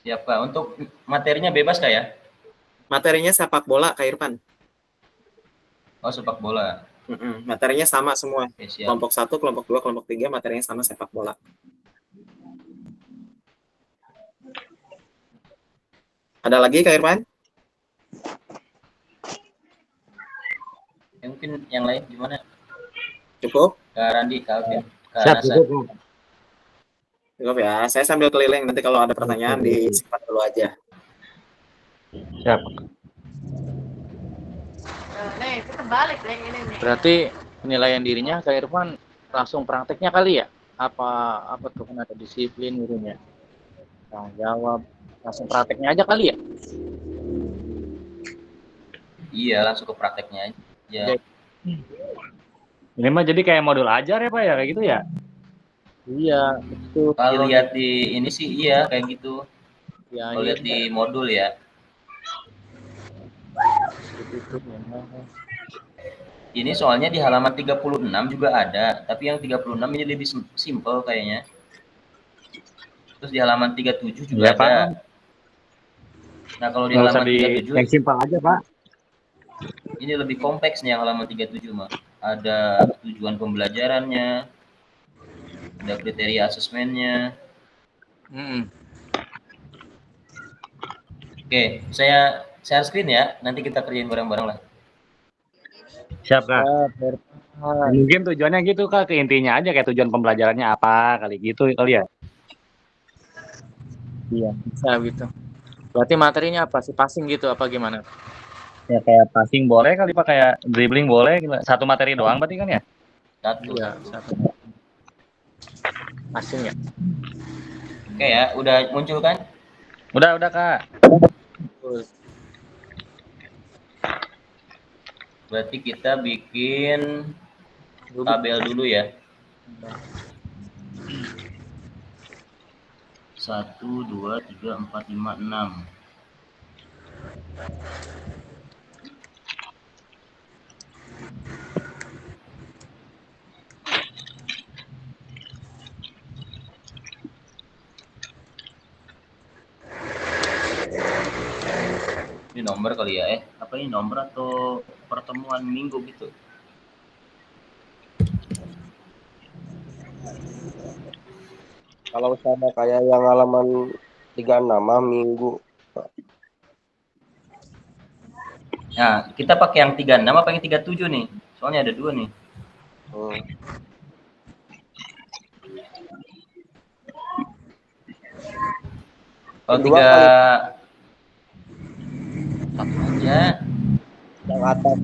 Siap Kak. Untuk materinya bebas Kak ya? Materinya sepak bola, Kak Irfan. Oh, sepak bola. Materinya sama semua. Oke, siap. Kelompok 1, kelompok 2, kelompok 3 materinya sama sepak bola. Ada lagi Kak Irfan? Mungkin yang lain gimana? Cukup? Kak Randi, Kak Alvin, Kak Siap, Nasa. Cukup ya. Saya sambil keliling, nanti kalau ada pertanyaan disimpan dulu aja. Siap. Berarti penilaian dirinya Kak Irfan langsung prakteknya kali ya? Apa tuh kan ada disiplin gurunya? Tanggung jawab, langsung prakteknya aja kali ya? Iya, langsung ke prakteknya aja. Ini mah jadi kayak modul ajar ya Pak ya, kayak gitu ya? Iya, betul. Kalau lihat di ini sih iya kayak gitu. Ya, Kalau lihat di modul ya. Ini soalnya di halaman 36 juga ada, tapi yang 36 ini lebih simple kayaknya. Terus di halaman 37 juga Ya, ada. Pak. Nah, kalau di Nggak usah halaman 37 yang simpel aja Pak. ini lebih kompleks nih yang halaman 37 mah. Ada tujuan pembelajarannya, ada kriteria asesmennya. Oke, saya share screen ya. Nanti kita kerjain bareng-bareng lah. Siap Kak. Mungkin tujuannya gitu Kak, ke intinya aja kayak tujuan pembelajarannya apa kali gitu kali ya. Iya, bisa gitu. Berarti materinya apa sih? Passing gitu apa gimana? Ya kayak passing boleh kali Pak, kayak dribbling boleh. Satu materi doang berarti kan ya? Satu. Iya, satu. Passing ya. Oke ya, udah muncul kan? Udah Kak. Berarti kita bikin tabel dulu ya. 1, 2, 3, 4, 5, 6. Ini nomor kali ya, apa ini nomor atau pertemuan minggu gitu? Kalau sama kayak yang halaman 36 minggu. Nah, kita pakai yang 36 apa yang 37 nih? Soalnya ada 2 nih. Kalau Kedua 3 kali satu aja. yang atas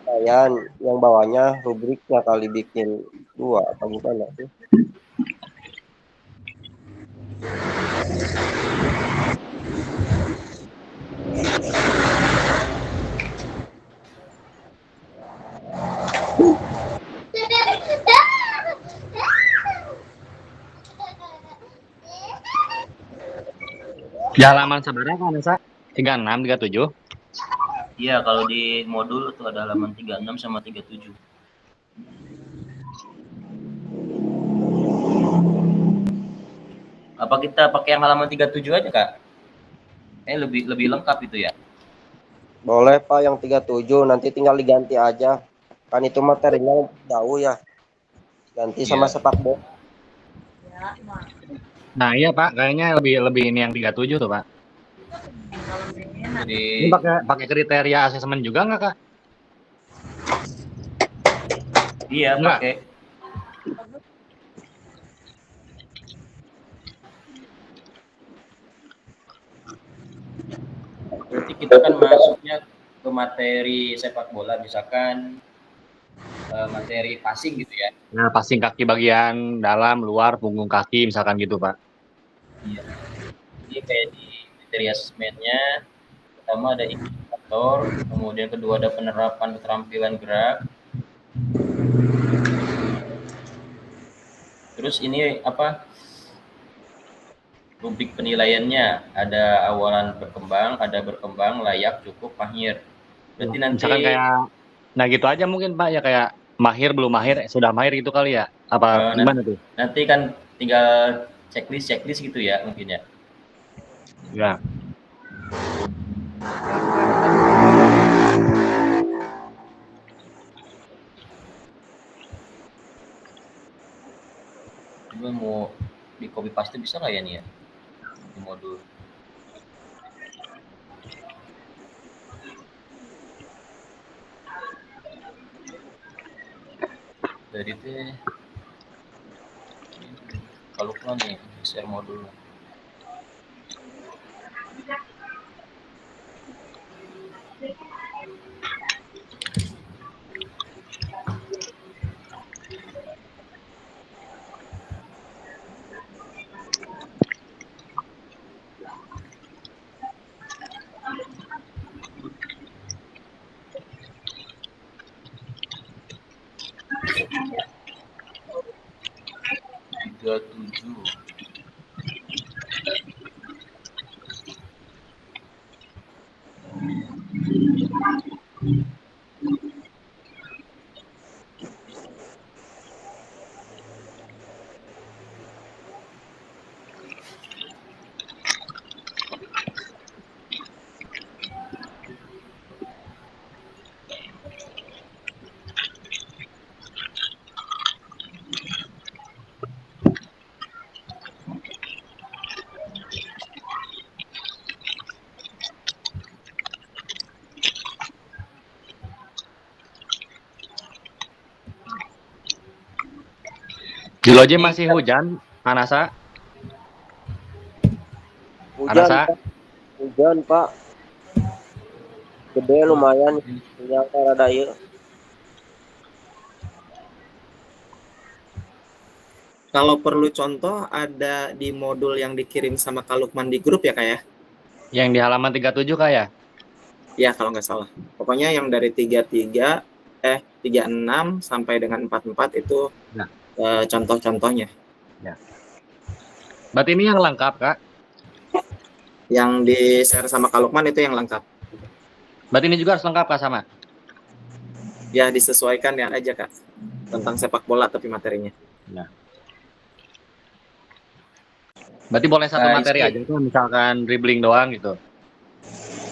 penilaian, yang bawahnya rubriknya kali bikin 2 apa gimana sih? Di halaman seberapa kan, Sa? 36, 37? Iya, kalau di modul tuh ada halaman 36 sama 37. Apa kita pakai yang halaman 37 aja, Kak? Lebih lengkap itu ya. Boleh Pak yang 37, nanti tinggal diganti aja. Kan itu materinya jauh ya. Ganti sama sepak bola. Nah iya Pak, kayaknya lebih ini yang 37 tuh Pak. Jadi Ini pakai kriteria asesmen juga nggak Kak? iya, Enggak. pakai. Berarti kita kan masuknya ke materi sepak bola, misalkan materi passing gitu ya. Nah, passing kaki bagian dalam, luar, punggung kaki, misalkan gitu Pak. Iya. Jadi kayak di materi asesmennya, pertama ada indikator, kemudian kedua ada penerapan keterampilan gerak. Terus ini apa? Rubrik penilaiannya ada awalan berkembang, ada berkembang, layak, cukup, mahir. Berarti nanti Misalkan kayak, nah gitu aja mungkin Pak ya, kayak mahir, belum mahir, sudah mahir gitu kali ya? Apa gimana tuh? nanti kan tinggal checklist gitu ya mungkin ya. Ya. Gue mau di copy paste bisa nggak ya nih ya di modul? Dari itu kalau kan nih share modul. Di Loje masih hujan, Anasa? Hujan, Anasa? Pak. Hujan Pak. Gede lumayan. Yang rada ieu. Kalau perlu contoh ada di modul yang dikirim sama Kak Lukman di grup ya Kak ya? Yang di halaman 37 Kak ya? Ya kalau nggak salah. Pokoknya yang dari 36 sampai dengan 44 itu Nah. Contoh-contohnya. Ya. Berarti ini yang lengkap Kak? Yang di-share sama Kak Lukman itu yang lengkap. Berarti ini juga harus lengkap Kak sama? Ya disesuaikan ya aja Kak. Tentang sepak bola tapi materinya. Ya. Berarti boleh satu materi aja tuh, misalkan dribbling doang gitu.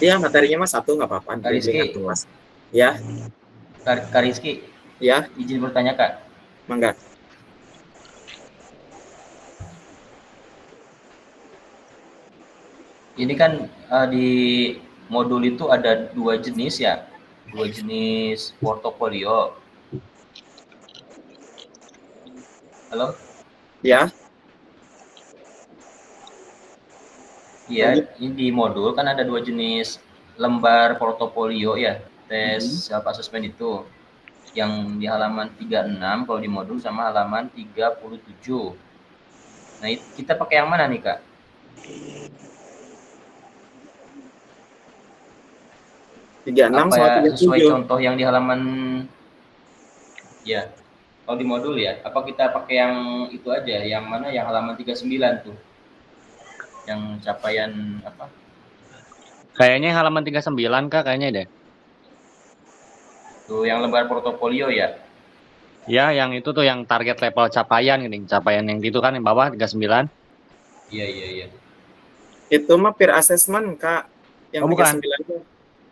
Iya, materinya mah satu nggak apa-apa. Kak Rizky. Ya. Kak Rizky. Ya. Izin bertanya Kak. Mangga. Ini kan di modul itu ada 2 jenis ya, 2 jenis portofolio. Halo? Ya, Iya, ini di modul kan ada 2 jenis lembar portofolio ya, tes self assessment itu. Yang di halaman 36 kalau di modul sama halaman 37. Nah, kita pakai yang mana nih, Kak? 36 sama Apa sesuai 37. contoh yang di halaman ya. Kalau di modul ya, apa kita pakai yang itu aja, yang mana yang halaman 39 tuh. Yang capaian apa? Kayaknya halaman 39 Kak, kayaknya deh. Tuh yang lembar portofolio ya. Ya, yang itu tuh yang target level capaian gini, capaian yang gitu kan yang bawah 39. Iya. Itu mah peer assessment, Kak. Yang Oh, bukan. 39 itu.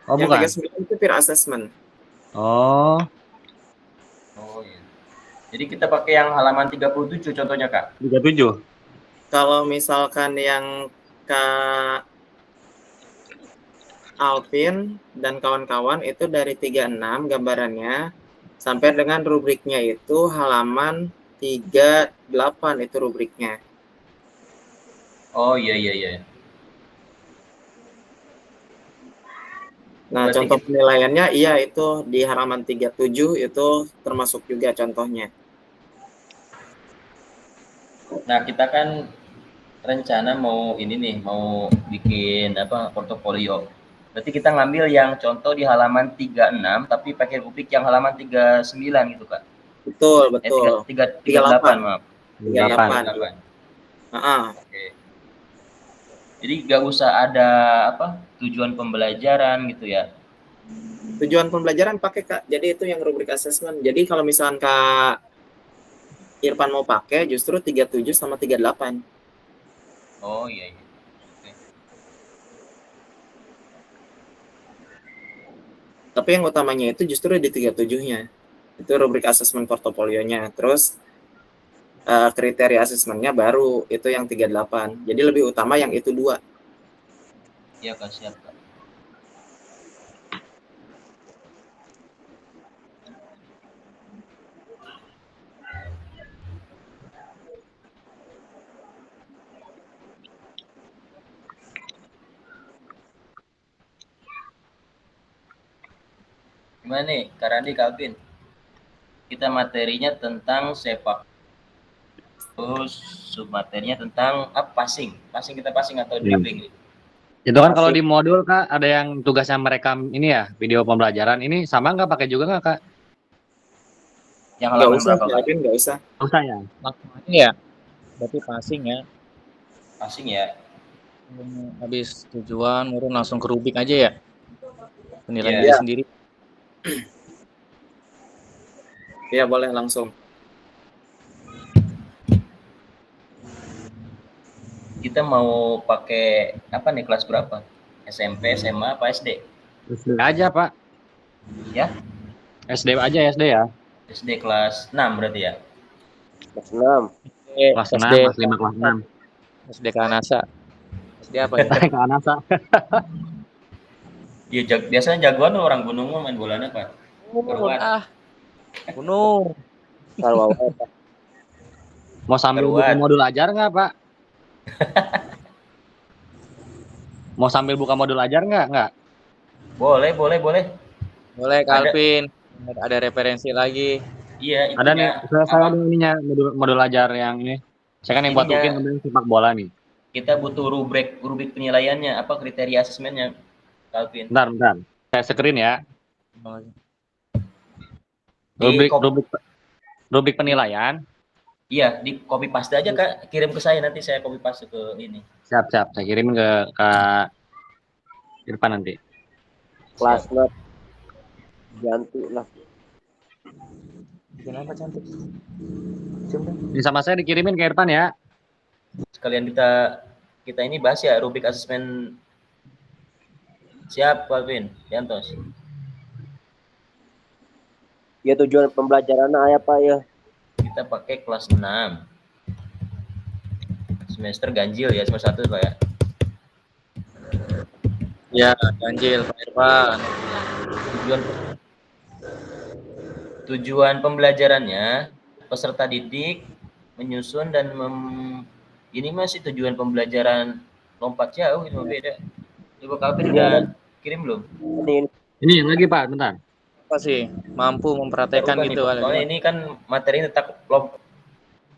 Oh, yang bukan. 39 itu peer assessment. Oh, Oh iya. Jadi kita pakai yang halaman 37 contohnya, Kak. 37. Kalau misalkan yang Kak Alvin dan kawan-kawan itu dari 36 gambarannya sampai dengan rubriknya itu halaman 38 itu rubriknya. Oh iya. Nah, Berarti contoh penilaiannya iya itu di halaman 37 itu termasuk juga contohnya. Nah, kita kan rencana mau ini nih, mau bikin apa portofolio. Berarti kita ngambil yang contoh di halaman 36 tapi pakai rubrik yang halaman 39 gitu, Kak. Betul. 38, maaf. 38. Oke. Jadi nggak usah ada apa tujuan pembelajaran gitu ya. Tujuan pembelajaran pakai, Kak. Jadi itu yang rubrik assessment. Jadi kalau misalkan Kak Irfan mau pakai justru 37 sama 38. Oh iya. Oke. Tapi yang utamanya itu justru di 37-nya. Itu rubrik assessment portofolionya. Terus kriteria asesmennya baru itu yang 38. Jadi lebih utama yang itu 2. Iya, Kak, siap, Kak. Gimana nih, Kak Randi, Kak Alvin? Kita materinya tentang sepak. Terus submaterinya tentang passing. Passing atau dribbling. Itu kan kalau di modul Kak ada yang tugasnya merekam ini ya, video pembelajaran. Ini sama nggak pakai juga nggak Kak? Yang halaman berapa, Kak? Nggak usah. Usah ya? Iya. Berarti passing ya. Passing ya. Habis tujuan urun langsung ke rubik aja ya. Penilaian Iya. sendiri. Iya, boleh langsung. Kita mau pakai apa nih, kelas berapa? SMP, SMA, apa SD? SD aja Pak. Ya? SD aja SD ya. SD kelas 6 berarti ya? Kelas 6. Kelas 6, kelas 5, kelas 6. SD Kanasa. SD apa ya? Kanasa. Iya, biasanya jagoan orang gunung main bolanya, Pak. Gunung. Mau sambil buka modul ajar nggak Pak? Mau sambil buka modul ajar nggak? Boleh. Boleh, Kalvin. Ada referensi lagi. Iya, ada nih. Saya ada ininya modul ajar yang ini. Saya kan yang buat UKIN kemudian sepak bola nih. Kita butuh rubrik penilaiannya, apa kriteria asesmennya, Kalvin? Bentar. Saya screen ya. Rubrik penilaian. Iya, di copy paste aja Kak, kirim ke saya nanti saya copy paste ke ini. Siap, saya kirim ke Kak Irfan nanti. Kelas note ganti lah. Kenapa cantik? Ini sama saya dikirimin ke Irfan ya. Sekalian kita ini bahas ya rubrik asesmen. Siap, Calvin, Yantos. Ya tujuan pembelajarannya apa ya? Kita pakai kelas 6. Semester ganjil ya, semester 1 Pak ya. Ya, ganjil Pak Irfan. Tujuan pembelajarannya peserta didik menyusun dan ini masih tujuan pembelajaran lompat jauh, itu beda. Coba Calvin udah kirim belum? Ini lagi Pak, bentar. Apa sih? Mampu mempraktekkan Berubah nih, gitu Pak. kali. Soalnya ini kan materi tetap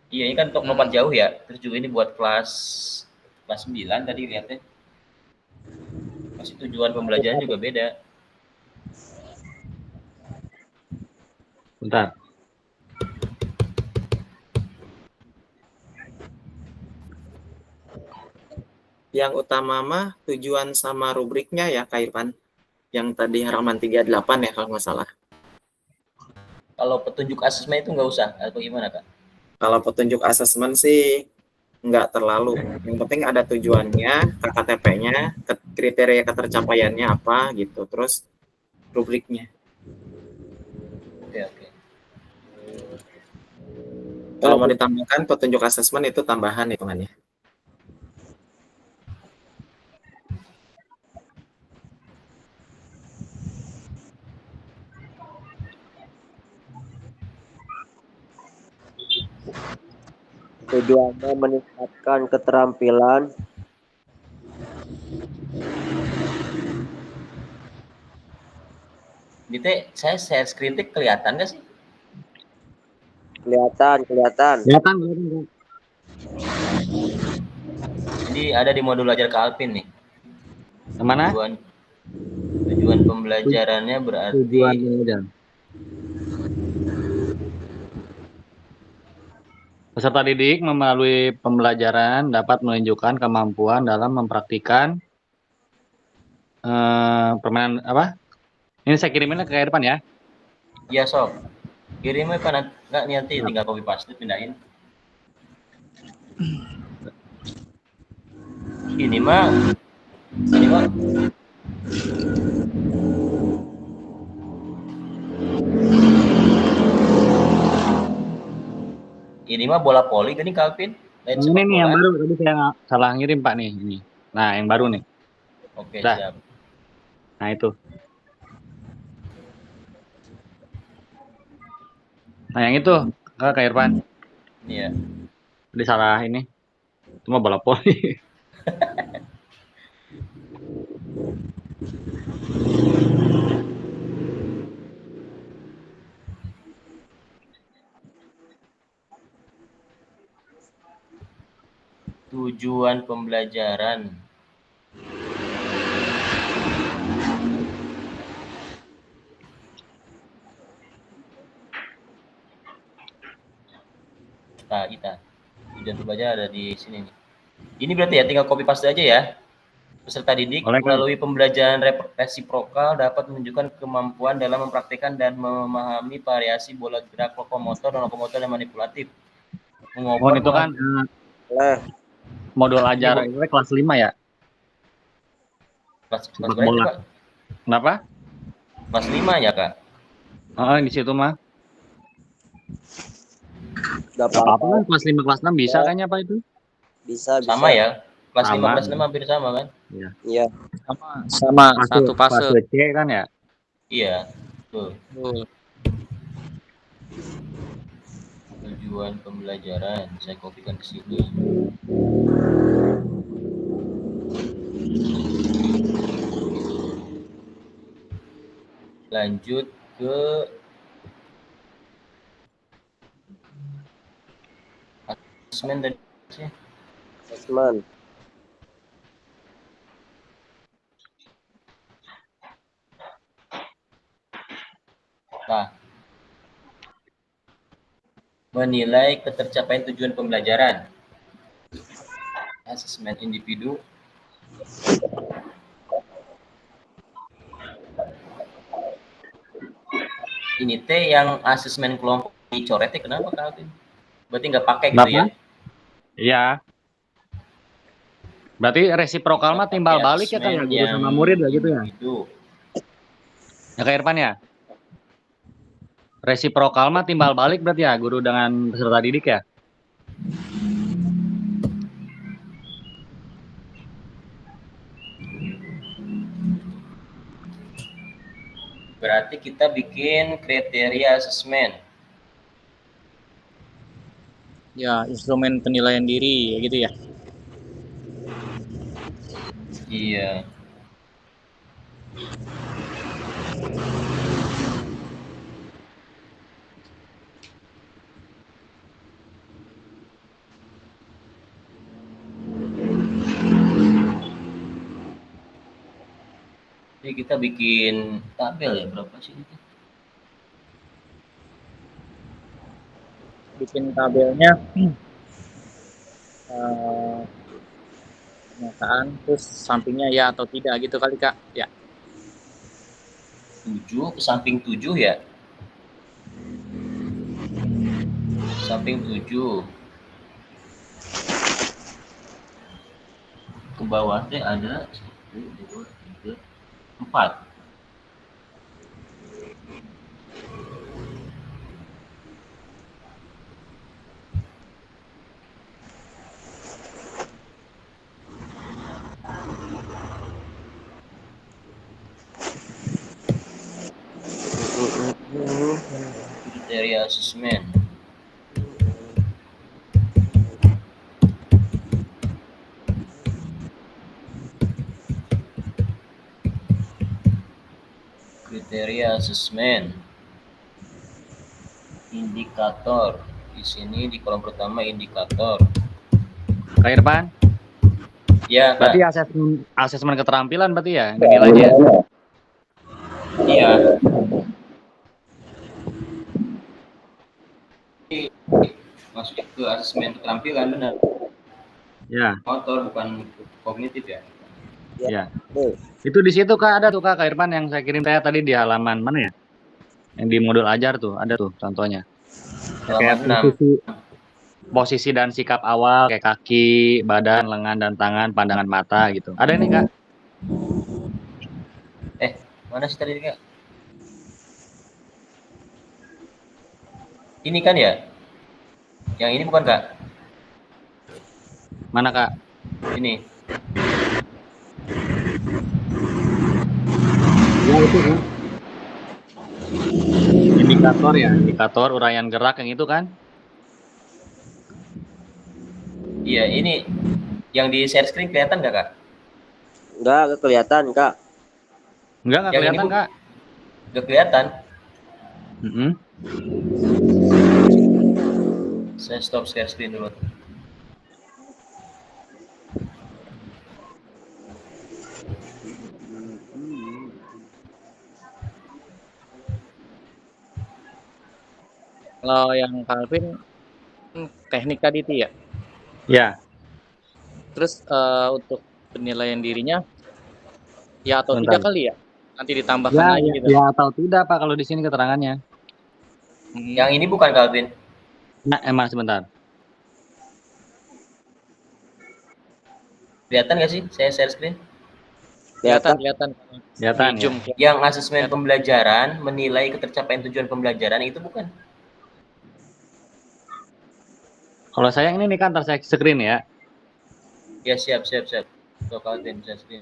iya, ini kan untuk lompat jauh ya. Terus juga ini buat kelas 9 tadi lihatnya. Masih tujuan pembelajaran juga beda. Bentar. Yang utama mah tujuan sama rubriknya ya Kak Irfan. Yang tadi halaman 38 ya kalau nggak salah. Kalau petunjuk asesmen itu nggak usah atau gimana Kak? Kalau petunjuk asesmen sih nggak terlalu. Yang penting ada tujuannya, KKTP-nya, kriteria ketercapaiannya apa gitu. Terus rubriknya. Oke. Kalau mau ditambahkan petunjuk asesmen itu tambahan hitungannya. Tujuannya meningkatkan keterampilan Ini teh saya share screen teh kelihatan nggak sih? kelihatan. Kelihatan. Jadi ada di modul belajar Calvin nih. Kemana? Tujuan pembelajarannya berarti Tujuan pembelajaran. Peserta didik melalui pembelajaran dapat menunjukkan kemampuan dalam mempraktikkan permainan apa? Ini saya kirimin ke depan ya. Iya sob. Kirimnya kan nggak nanti tinggal copy paste pindahin. Ini mah bola voli gini Calvin. Ini nih yang baru tadi saya salah ngirim Pak nih ini. Nah yang baru nih. Oke Dah. siap. Nah itu. Nah yang itu Kak Irfan. Iya. Tadi salah ini. Itu mah bola voli. Tujuan pembelajaran. Nah, tujuan pembelajaran ada di sini nih. Ini berarti ya tinggal copy paste aja ya. Peserta didik melalui pembelajaran resiprokal dapat menunjukkan kemampuan dalam mempraktikkan dan memahami variasi bola gerak lokomotor dan lokomotor yang manipulatif. Oh itu kan modul ajar itu kelas 5 ya? Kelas berapa Kak? Kenapa? Kelas 5 ya Kak? Di situ mah. Gak apa-apa kan kelas 5 kelas 6 bisa kayaknya Pak itu? bisa. Sama ya? Kelas 5 kelas 6 hampir sama kan? Iya. Sama satu fase. Fase C kan ya? Iya, betul. Tujuan pembelajaran saya kopikan ke sini. Lanjut ke asesmen tadi. Asesmen. Nah, menilai ketercapaian tujuan pembelajaran. Asesmen individu. Ini teh yang asesmen kelompok dicoretnya kenapa Calvin? Berarti nggak pakai gitu ya? Iya. Berarti resiprokal mah timbal balik ya kayak guru sama murid lah gitu ya? Ya Kak Irfan ya? Resiprokal mah timbal balik berarti ya guru dengan peserta didik ya? Berarti kita bikin kriteria asesmen. Ya, instrumen penilaian diri gitu ya. Iya. Jadi kita bikin tabel ya, berapa sih itu? Bikin tabelnya pernyataan terus sampingnya ya atau tidak gitu kali Kak. Ya. 7 ke samping 7 ya. Samping 7. Ke bawah teh ada 1, 2, 3, 4. Kriteria asesmen. Kriteria asesmen. Indikator. Di sini di kolom pertama indikator. Kak Irfan? Ya, Kak. Berarti asesmen keterampilan berarti ya nilainya? Iya. Masuk ke asesmen keterampilan benar. Ya. Motor bukan kognitif ya. Ya. Itu di situ Kak ada tuh Kak Irfan yang saya kirim saya tadi di halaman mana ya? Yang di modul ajar tuh ada tuh contohnya. Kayak posisi dan sikap awal kayak kaki, badan, lengan dan tangan, pandangan mata gitu. Ada nih Kak. Mana sih tadi Kak? Ini kan ya? Yang ini bukan Kak? Mana Kak? Ini. Ya itu kan. Indikator ya, indikator uraian gerak yang itu kan? Iya, ini yang di share screen kelihatan nggak Kak? Enggak kelihatan, Kak. Enggak Yang kelihatan ini, Kak. Nggak kelihatan. Saya stop share screen dulu. Kalau yang Calvin teknik tadi itu ya? Ya. Terus untuk penilaian dirinya ya atau Bentar. tidak kali ya? Nanti ditambahkan Ya, lagi ya, gitu. ya atau tidak Pak kalau di sini keterangannya. Yang ini bukan Calvin. Nah, emang sebentar. Kelihatan nggak sih saya share screen? Kelihatan. Kelihatan Di zoom. ya. Yang asesmen pembelajaran menilai ketercapaian tujuan pembelajaran itu bukan? Kalau saya ini nih kan ntar saya screen ya. Ya siap. Tuh Calvin share screen.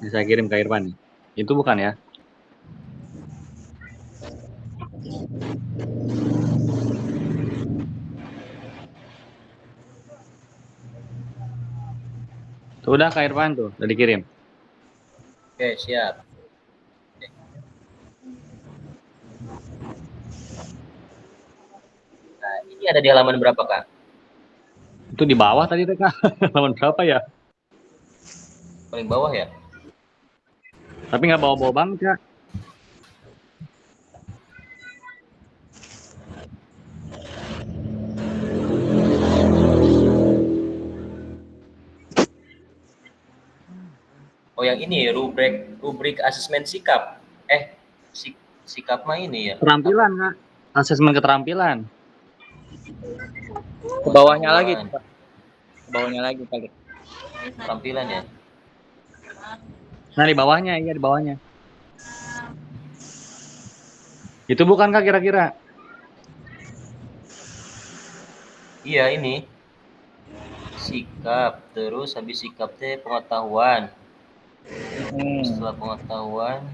Ini saya kirim ke Irfan nih. Itu bukan ya? Tuh udah Kak Irfan tuh, udah dikirim. Oke, siap. Nah, ini ada di halaman berapa, Kak? Itu di bawah tadi tuh Kak. Halaman berapa ya? Paling bawah ya? Tapi nggak bawa-bawa banget Kak. Oh, yang ini rubrik asesmen sikap. Sikap mah ini ya. Keterampilan Kak. Asesmen keterampilan. Ke bawahnya lagi. Ke bawahnya lagi kali. Keterampilan ya. Nah di bawahnya, iya di bawahnya. Itu bukan Kak kira-kira? Iya ini. sikap, terus habis sikap teh pengetahuan. Setelah pengetahuan,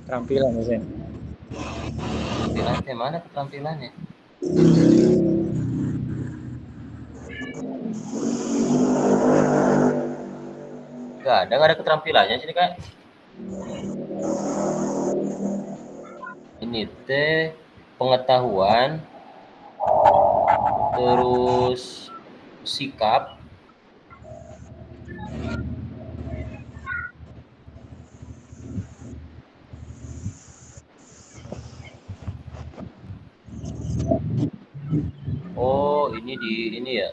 Keterampilan misalnya. keterampilan teh mana keterampilannya? Nggak ada keterampilannya sini Kak. Ini teh pengetahuan, terus sikap, oh ini di ini ya.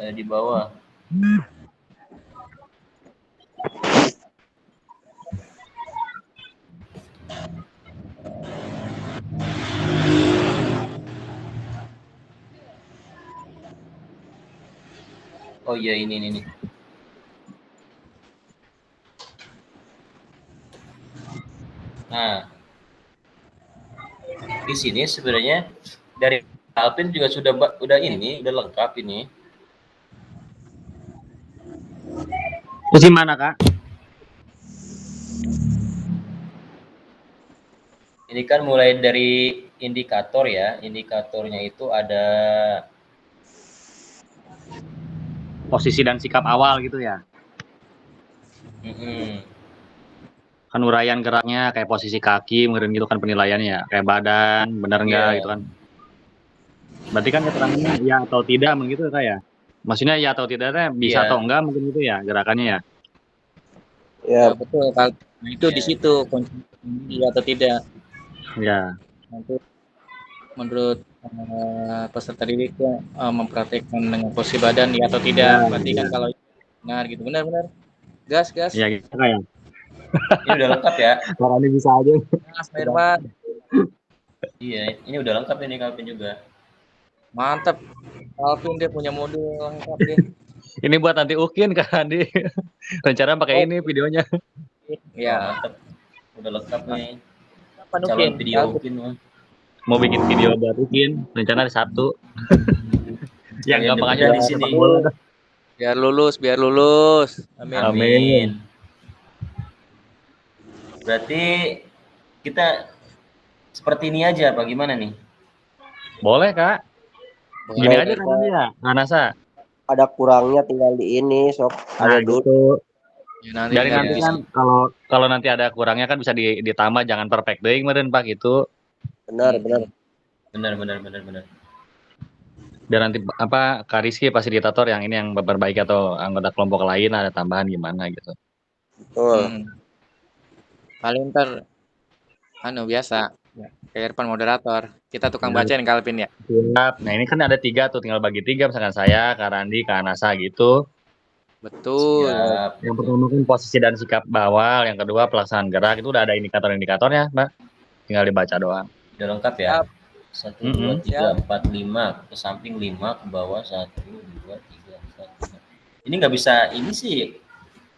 Di bawah. Oh iya ini. Nah, di sini sebenarnya dari Alvin juga sudah udah lengkap ini. Terus gimana Kak? Ini kan mulai dari indikator ya. Indikatornya itu ada Posisi dan sikap awal gitu ya. Kan uraian geraknya kayak posisi kaki, mungkin gitu kan penilaiannya, kayak badan, benar enggak gitu kan. Berarti kan keterangannya ya atau tidak begitu Kak ya. Maksudnya ya atau tidaknya bisa atau enggak mungkin gitu ya gerakannya ya. Ya betul. Kalau itu di situ kunci iya atau tidak. Ya. Nanti menurut peserta didik mempraktekkan dengan posisi badan ya atau tidak. Berarti kan kalau benar gitu, benar. Gas. Ya gitu Kak ya. ini udah lengkap ya. Kalau ini bisa aja. Mas Firman. Iya, ini udah lengkap ini Alvin juga. Mantap. Alvin dia punya modul lengkap deh. Ini buat nanti Ukin Kak Andi. Rencana pakai ini videonya. Ya. Mantap. Udah lengkap nih. Kapan Calon Ukin? video Ukin mah. Mau bikin video buat Ukin, rencana hari Sabtu. Yang gampang aja di sini. Biar lulus. Amin. Berarti kita seperti ini aja apa gimana nih? Boleh Kak. Gini aja kan ya, Nasa. Ada kurangnya tinggal di ini, sok ada dulu. Gitu. Ya, Dari nanti kan kalau nanti ada kurangnya kan bisa ditambah, jangan perfect deh kemarin Pak itu. Benar. Benar. Biar nanti apa Kak Rizky fasilitator yang ini yang memperbaiki atau anggota kelompok lain ada tambahan gimana gitu. Betul. Paling ntar biasa ya, kayak Irfan moderator, kita tukang bacain Kak Alvin ya. Siap. Nah ini kan ada 3 tuh, tinggal bagi 3 misalkan saya, Kak Randi, Kak Nasa gitu. Betul. Siap. Yang pertama kan posisi dan sikap bawal, yang kedua pelaksanaan gerak, itu udah ada indikator-indikatornya Mbak. Tinggal dibaca doang. Udah lengkap ya? 1, 2, 3, 4, 5 ke samping 5 ke bawah 1, 2, 3, 4, 5. Ini nggak bisa ini sih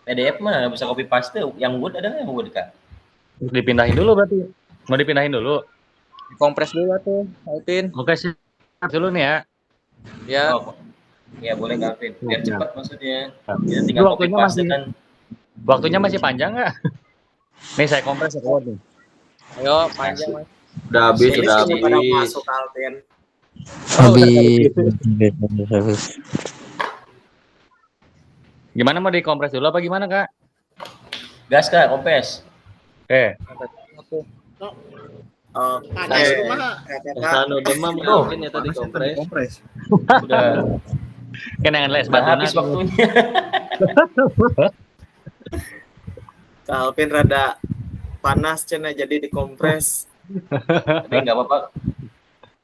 PDF mah nggak bisa copy paste. Yang Word ada nggak yang Word Kak? Dipindahin dulu berarti. Mau dipindahin dulu. Kompres dulu tuh, Alvin. Oke sih. Dulu nih ya. Ya. Oh, ya boleh Kak Alvin. Biar cepat maksudnya. Ya, tinggal copy paste kan. Waktunya masih panjang nggak? Nih saya kompres ke Word nih. Ayo panjang Mas. Udah habis. Pada masuk Alvin. Habis. Gimana mau dikompres dulu apa gimana Kak? Gas Kak, kompres. Oke. Sano demam mungkin ya tadi kompres. Udah. Kenangan les Udah habis waktunya. Kak Alvin rada panas cina jadi dikompres. Tapi nggak apa-apa.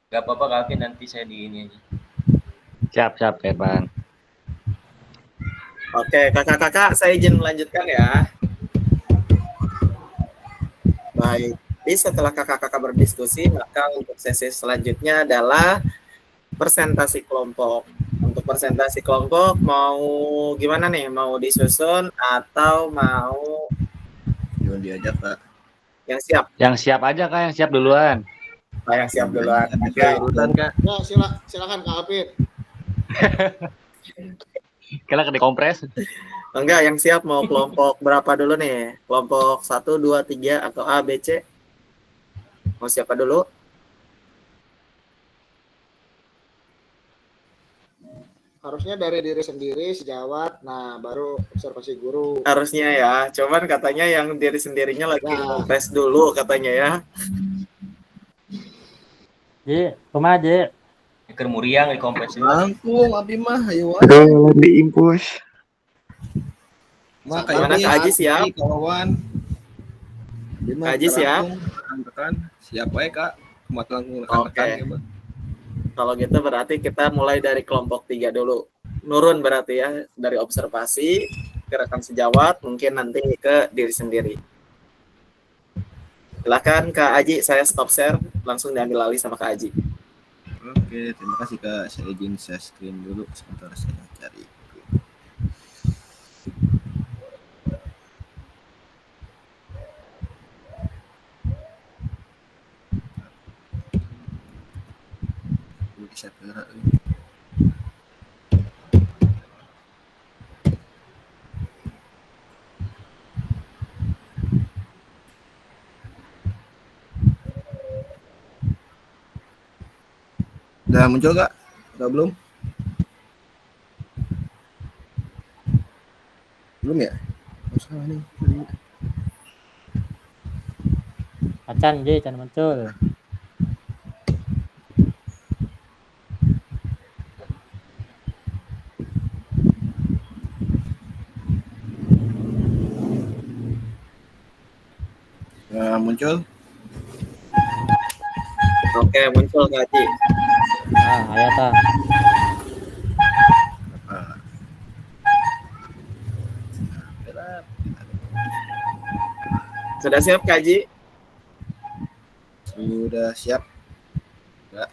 Nggak apa-apa Kak Alvin, nanti saya di ini aja. Siap Irfan. Oke, kakak-kakak saya izin melanjutkan ya. Baik, jadi setelah kakak-kakak berdiskusi, maka untuk sesi selanjutnya adalah presentasi kelompok. Untuk presentasi kelompok mau gimana nih? Mau disusun atau mau Jangan diajak Pak. Yang siap. Yang siap aja Kak, yang siap duluan. Yang siap duluan. Oke. Urutan Kak. Ya, silakan Kak Alvin. Kira dikompres. Enggak, yang siap mau kelompok berapa dulu nih? Kelompok 1, 2, 3 atau A, B, C? Mau siapa dulu? Harusnya dari diri sendiri sejawat, nah baru observasi guru. Harusnya ya, cuman katanya yang diri sendirinya lagi tes dulu katanya ya. Ji, kumaha Ji? Keur muriang di kompres ini. Langkung abi mah ayo wae. Aduh, diimpus. Mah Gimana Kak Aji siap? kawan. Kak Aji siap? Tekan. Siap wae Kak. Kumat langkung Oke. Kalau gitu berarti kita mulai dari kelompok 3 dulu. Nurun berarti ya, dari observasi ke rekan sejawat, mungkin nanti ke diri sendiri. Silakan Kak Aji, saya stop share, langsung diambil alih sama Kak Aji. Oke, terima kasih Kak. Saya izin share screen dulu sebentar saya cari. Bisa gerak. Udah muncul Kak? Udah belum? Belum ya? Oh, salah nih. Acan Ji, can muncul. Nah, muncul. Oke, muncul Kak Aji. Ah, aya tah. Sudah siap Kak Aji? Sudah siap. Ya.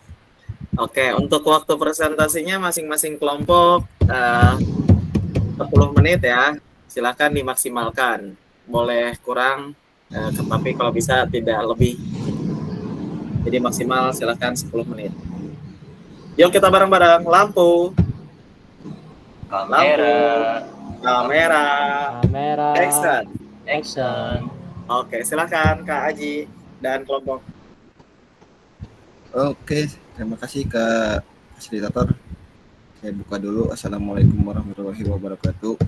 Oke, untuk waktu presentasinya masing-masing kelompok 10 menit ya. Silakan dimaksimalkan. Boleh kurang, tapi kalau bisa tidak lebih. Jadi maksimal silakan 10 menit. Yuk kita bareng-bareng. Lampu. Kamera. Kamera. Kamera. Action. Action. Oke, silakan Kak Aji dan kelompok. Oke, terima kasih Kak fasilitator. Saya buka dulu. Assalamualaikum warahmatullahi wabarakatuh.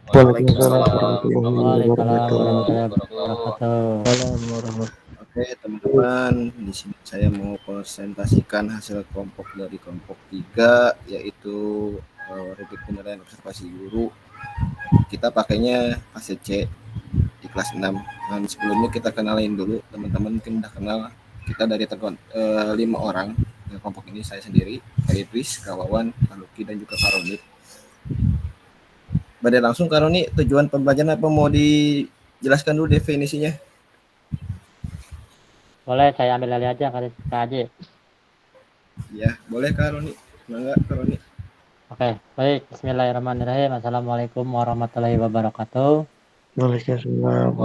Waalaikumsalam Waalaikumsalam warahmatullahi wabarakatuh. Oke teman-teman, di sini saya mau presentasikan hasil kelompok dari kelompok 3, yaitu rubrik penilaian observasi guru. Kita pakainya fase C di kelas 6. Dan sebelumnya kita kenalin dulu, teman-teman mungkin udah kenal. Kita dari 5 orang di kelompok ini, saya sendiri, Kak Idris, Kak Wawan, Kak Luki, dan juga Kak Roni. Pada langsung Kak Roni, tujuan pembelajaran apa, mau dijelaskan dulu definisinya? Boleh saya ambil alih aja Kak Aji. Ya, boleh Kak Roni. Semoga Kak Roni. Oke, baik. Bismillahirrahmanirrahim. Assalamualaikum warahmatullahi wabarakatuh. Waalaikumsalam.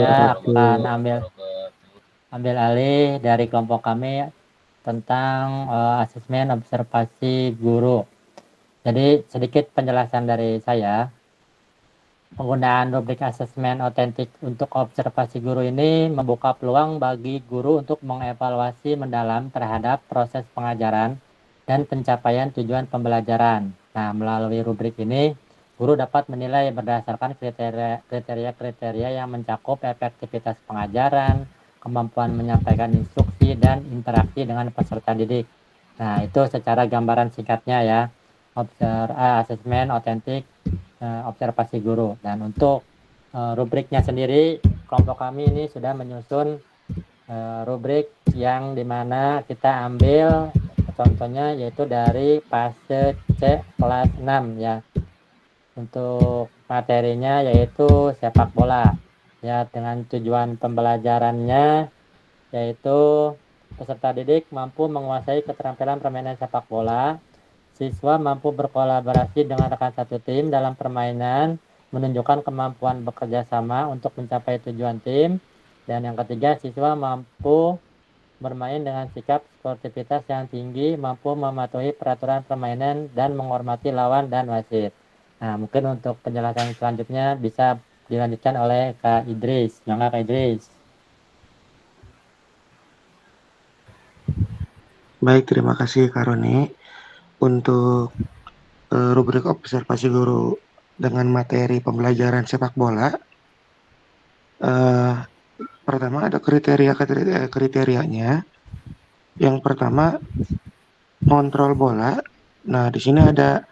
Ya, akan ambil alih dari kelompok kami tentang asesmen observasi guru. Jadi sedikit penjelasan dari saya. Penggunaan rubrik asesmen otentik untuk observasi guru ini membuka peluang bagi guru untuk mengevaluasi mendalam terhadap proses pengajaran dan pencapaian tujuan pembelajaran. Nah, melalui rubrik ini, guru dapat menilai berdasarkan kriteria-kriteria yang mencakup efektivitas pengajaran, kemampuan menyampaikan instruksi, dan interaksi dengan peserta didik. Nah, itu secara gambaran singkatnya ya, asesmen otentik observasi guru. Dan untuk rubriknya sendiri, kelompok kami ini sudah menyusun rubrik yang dimana kita ambil contohnya yaitu dari fase C kelas 6 ya. Untuk materinya yaitu sepak bola ya, dengan tujuan pembelajarannya yaitu peserta didik mampu menguasai keterampilan permainan sepak bola. Siswa mampu berkolaborasi dengan rekan satu tim dalam permainan, menunjukkan kemampuan bekerja sama untuk mencapai tujuan tim, Dan yang ketiga, siswa mampu bermain dengan sikap sportivitas yang tinggi, mampu mematuhi peraturan permainan dan menghormati lawan dan wasit. Nah, mungkin untuk penjelasan selanjutnya bisa dilanjutkan oleh Kak Idris. Mangga Kak Idris. Baik, terima kasih Kak Roni. Untuk rubrik observasi guru dengan materi pembelajaran sepak bola, pertama ada kriterianya. Yang pertama, kontrol bola. Nah, di sini ada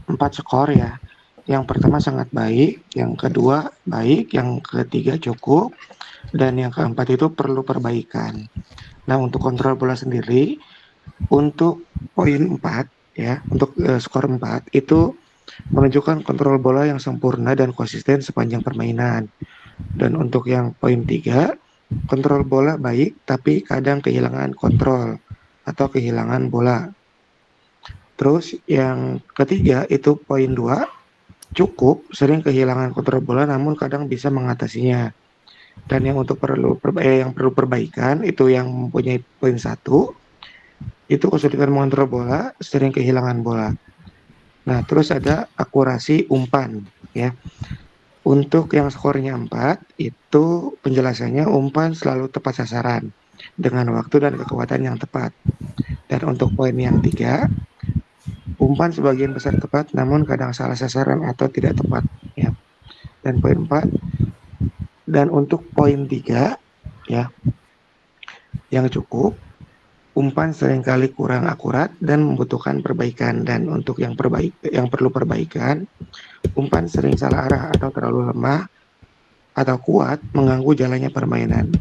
4 skor ya. Yang pertama sangat baik, yang kedua baik, yang ketiga cukup, dan yang keempat itu perlu perbaikan. Nah, untuk kontrol bola sendiri, untuk poin 4 ya, untuk skor 4 itu menunjukkan kontrol bola yang sempurna dan konsisten sepanjang permainan. Dan untuk yang poin 3, kontrol bola baik tapi kadang kehilangan kontrol atau kehilangan bola. Terus yang ketiga itu poin 2, cukup sering kehilangan kontrol bola namun kadang bisa mengatasinya. Dan yang untuk yang perlu perbaikan itu yang mempunyai poin 1, itu kesulitan mengontrol bola, sering kehilangan bola. Nah, terus ada akurasi umpan ya. Untuk yang skornya 4, itu penjelasannya umpan selalu tepat sasaran dengan waktu dan kekuatan yang tepat. Dan untuk poin yang 3, umpan sebagian besar tepat namun kadang salah sasaran atau tidak tepat ya. Dan poin 4, dan untuk poin 3 ya, yang cukup, umpan seringkali kurang akurat dan membutuhkan perbaikan. Dan untuk yang perlu perbaikan, umpan sering salah arah atau terlalu lemah atau kuat mengganggu jalannya permainan.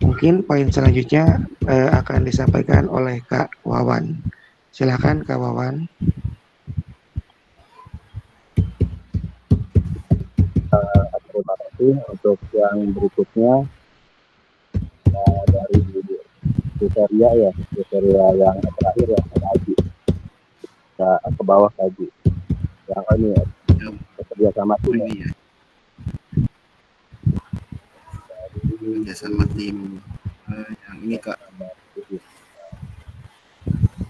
Mungkin poin selanjutnya akan disampaikan oleh Kak Wawan. Silakan Kak Wawan. Terima kasih. Untuk yang berikutnya dari kriteria yang terakhir yang tadi ke bawah tadi yang ini ya, bekerja sama tim kerjasama tim yang ini Kak, itu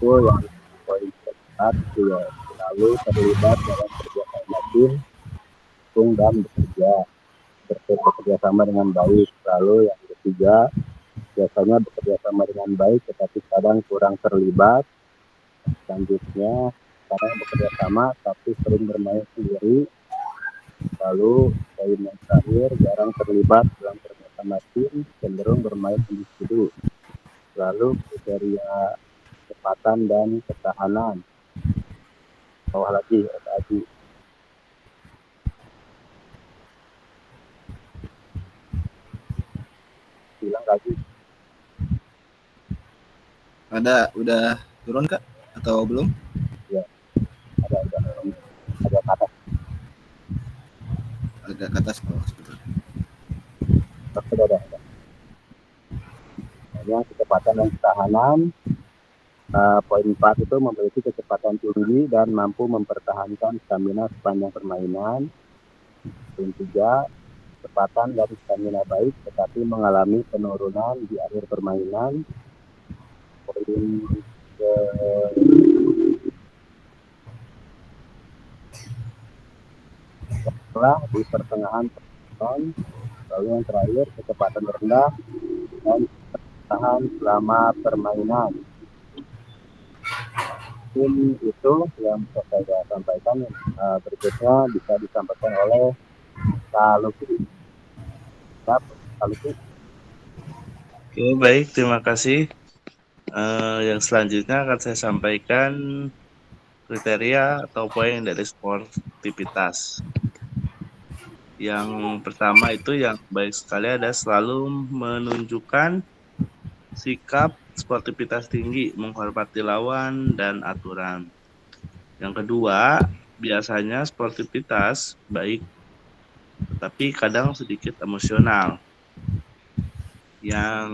yang poin keempat itu ya, lalu terlibat dalam kerjasama tim dan bekerja sama dengan baik. Lalu yang ketiga, biasanya bekerja sama dengan baik tetapi kadang kurang terlibat. Selanjutnya, kadang bekerja sama tapi sering bermain sendiri. Lalu poin yang terakhir, jarang terlibat dalam kerjasama tim, cenderung bermain individu. Lalu kriteria kecepatan dan ketahanan. Bawah lagi, bilang lagi. Udah turun Kak atau belum? Ya, ada kata. Agak ke atas bawah sebetulnya. Ada. Hanya kecepatan dan ketahanan. Poin 4 itu memiliki kecepatan tinggi dan mampu mempertahankan stamina sepanjang permainan. Poin 3, kecepatan dan stamina baik tetapi mengalami penurunan di akhir permainan. Poin setelah di pertengahan permainan. Lalu yang terakhir, kecepatan rendah dan bertahan selama permainan. Mungkin itu yang bisa saya sampaikan. Berikutnya bisa disampaikan oleh Kak Luki. Oke, baik, terima kasih. Yang selanjutnya akan saya sampaikan kriteria atau poin dari sportivitas. Yang pertama itu yang baik sekali ada selalu menunjukkan sikap sportivitas tinggi, menghormati lawan dan aturan. Yang kedua, biasanya sportivitas baik, tetapi kadang sedikit emosional. Yang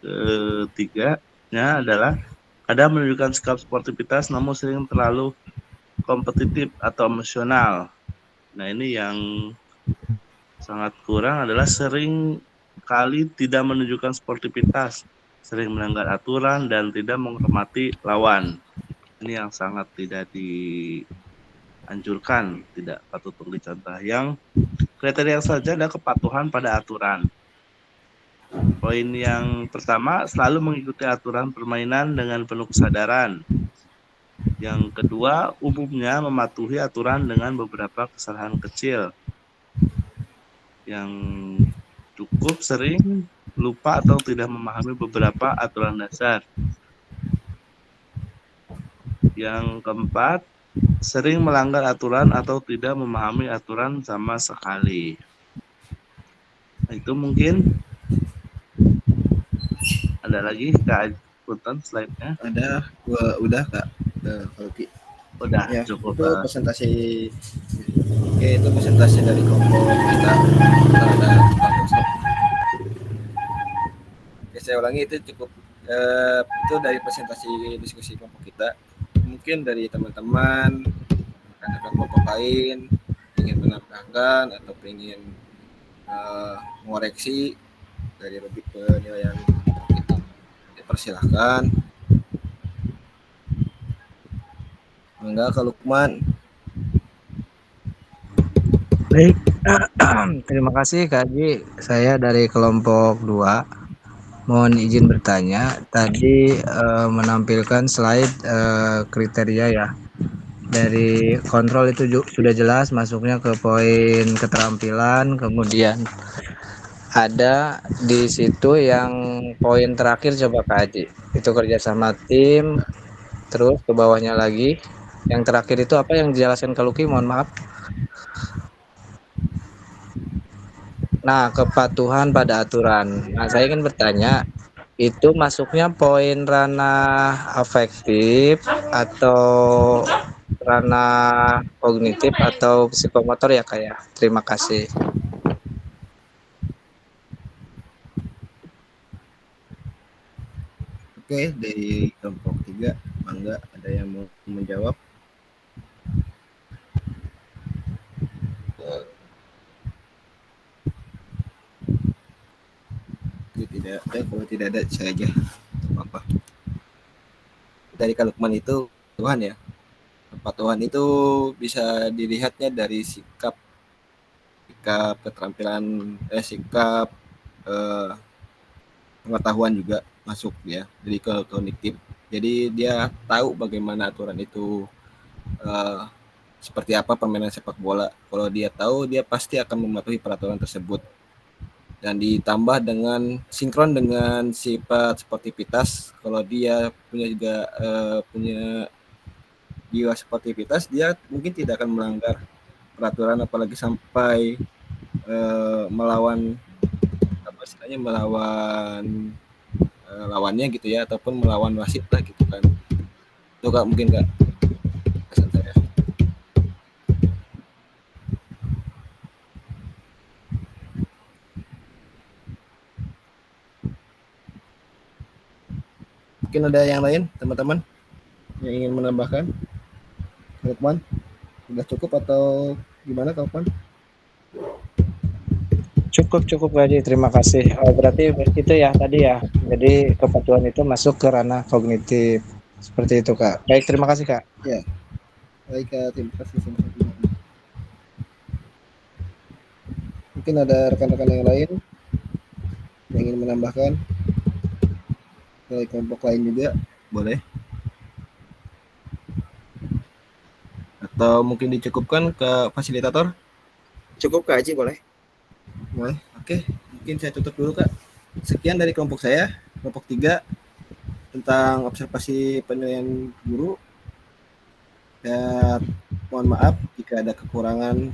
ketiganya adalah kadang menunjukkan sikap sportivitas namun sering terlalu kompetitif atau emosional. Nah, ini yang sangat kurang adalah sering kali tidak menunjukkan sportivitas, sering melanggar aturan dan tidak menghormati lawan. Ini yang sangat tidak dianjurkan, tidak patut untuk dicontoh. Yang kriteria selanjutnya adalah kepatuhan pada aturan. Poin yang pertama, selalu mengikuti aturan permainan dengan penuh kesadaran. Yang kedua, umumnya mematuhi aturan dengan beberapa kesalahan kecil. Yang cukup sering lupa atau tidak memahami beberapa aturan dasar. Yang keempat, sering melanggar aturan atau tidak memahami aturan sama sekali. Nah, itu mungkin ada lagi Kak Punten slide-nya. Ada, udah Kak. Kalau Udah ya, cukup. itu presentasi. Oke, itu presentasi dari kelompok kita. Ada kelompok. Oke, saya ulangi, itu cukup. Itu dari presentasi diskusi kelompok kita. Mungkin dari teman-teman rekan-rekan kelompok lain ingin menambahkan atau ingin mengoreksi dari lebih penilaian kita, dipersilahkan. Enggak, Kak Lukman. Baik, terima kasih Kak Haji. Saya dari kelompok 2. Mohon izin bertanya. Tadi menampilkan slide kriteria ya. Dari kontrol itu sudah jelas masuknya ke poin keterampilan, kemudian ada di situ yang poin terakhir, coba Kak Haji. Itu kerjasama tim, terus ke bawahnya lagi. Yang terakhir itu apa yang dijelaskan Kak Luki? Mohon maaf. Nah, kepatuhan pada aturan. Nah, saya ingin bertanya, itu masuknya poin ranah afektif atau ranah kognitif atau psikomotor ya Kak ya? Terima kasih. Oke, dari kelompok 3, Mangga, ada yang mau menjawab? Tidak ada, kalau tidak ada saya aja. Apa? Dari Kak Lukman itu Tuhan ya. Kepatuhan itu bisa dilihatnya dari sikap keterampilan, sikap pengetahuan juga masuk ya, jadi ke kognitif. Jadi dia tahu bagaimana aturan itu seperti apa permainan sepak bola. Kalau dia tahu, dia pasti akan mematuhi peraturan tersebut. Dan ditambah dengan sinkron dengan sifat sportivitas. Kalau dia punya juga punya jiwa sportivitas, dia mungkin tidak akan melanggar peraturan, apalagi sampai melawan apa istilahnya, melawan lawannya gitu ya, ataupun melawan wasit lah gitu kan. Itu Kak, mungkin Kak pesan saya. Mungkin ada yang lain teman-teman yang ingin menambahkan? Lukman, sudah cukup atau gimana Kak Lukman? Cukup Haji, terima kasih. Berarti itu ya tadi ya. Jadi kepatuhan itu masuk ke ranah kognitif. Seperti itu Kak. Baik, terima kasih Kak. Ya. Baik Kak, terima kasih. Mungkin ada rekan-rekan yang lain yang ingin menambahkan dari kelompok lain juga, boleh. Atau mungkin dicukupkan ke fasilitator? Cukup Kak Haji, boleh? Boleh. Oke, mungkin saya tutup dulu Kak. Sekian dari kelompok saya, kelompok 3, tentang observasi penilaian guru. Dan mohon maaf jika ada kekurangan.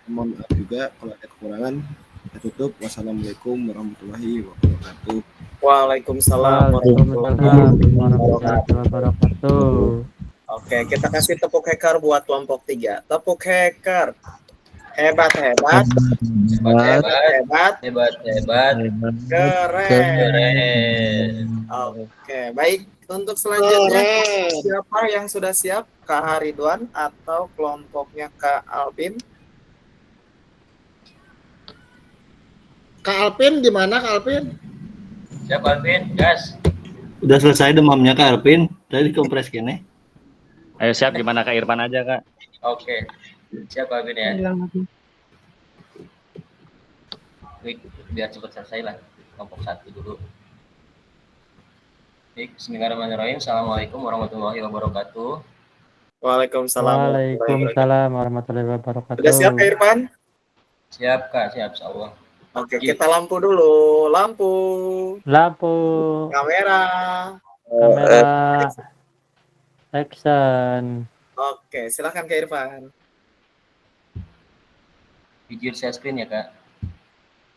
Mohon maaf juga kalau ada kekurangan. Saya tutup. Wassalamualaikum warahmatullahi wabarakatuh. Waalaikumsalam warahmatullahi wabarakatuh. Oke, kita kasih tepuk hekar buat kelompok 3. Tepuk hekar. Hebat. Keren. Oke, baik. Untuk selanjutnya, siapa yang sudah siap? Kak Haridwan atau kelompoknya Kak Alvin? Kak Alvin gimana Kak Alvin? Siap Alvin, gas. Udah selesai demamnya Kak Alvin. Tadi kompres kene. Ayo siap, gimana Kak Irfan aja Kak? Oke. Siap Alvin ya. Biar cepat selesai lah. Kelompok 1 dulu. Baik, bismillahirrahmanirrahim. Assalamualaikum warahmatullahi wabarakatuh. Waalaikumsalam. Waalaikumsalam warahmatullahi Sudah wabarakatuh. siap Kak Irfan? Siap Kak, siap insyaallah. Oke, kita lampu dulu. Lampu. Lampu, Kamera. kamera, action. Oke, silakan Kak Irfan. Jujur share screen ya Kak.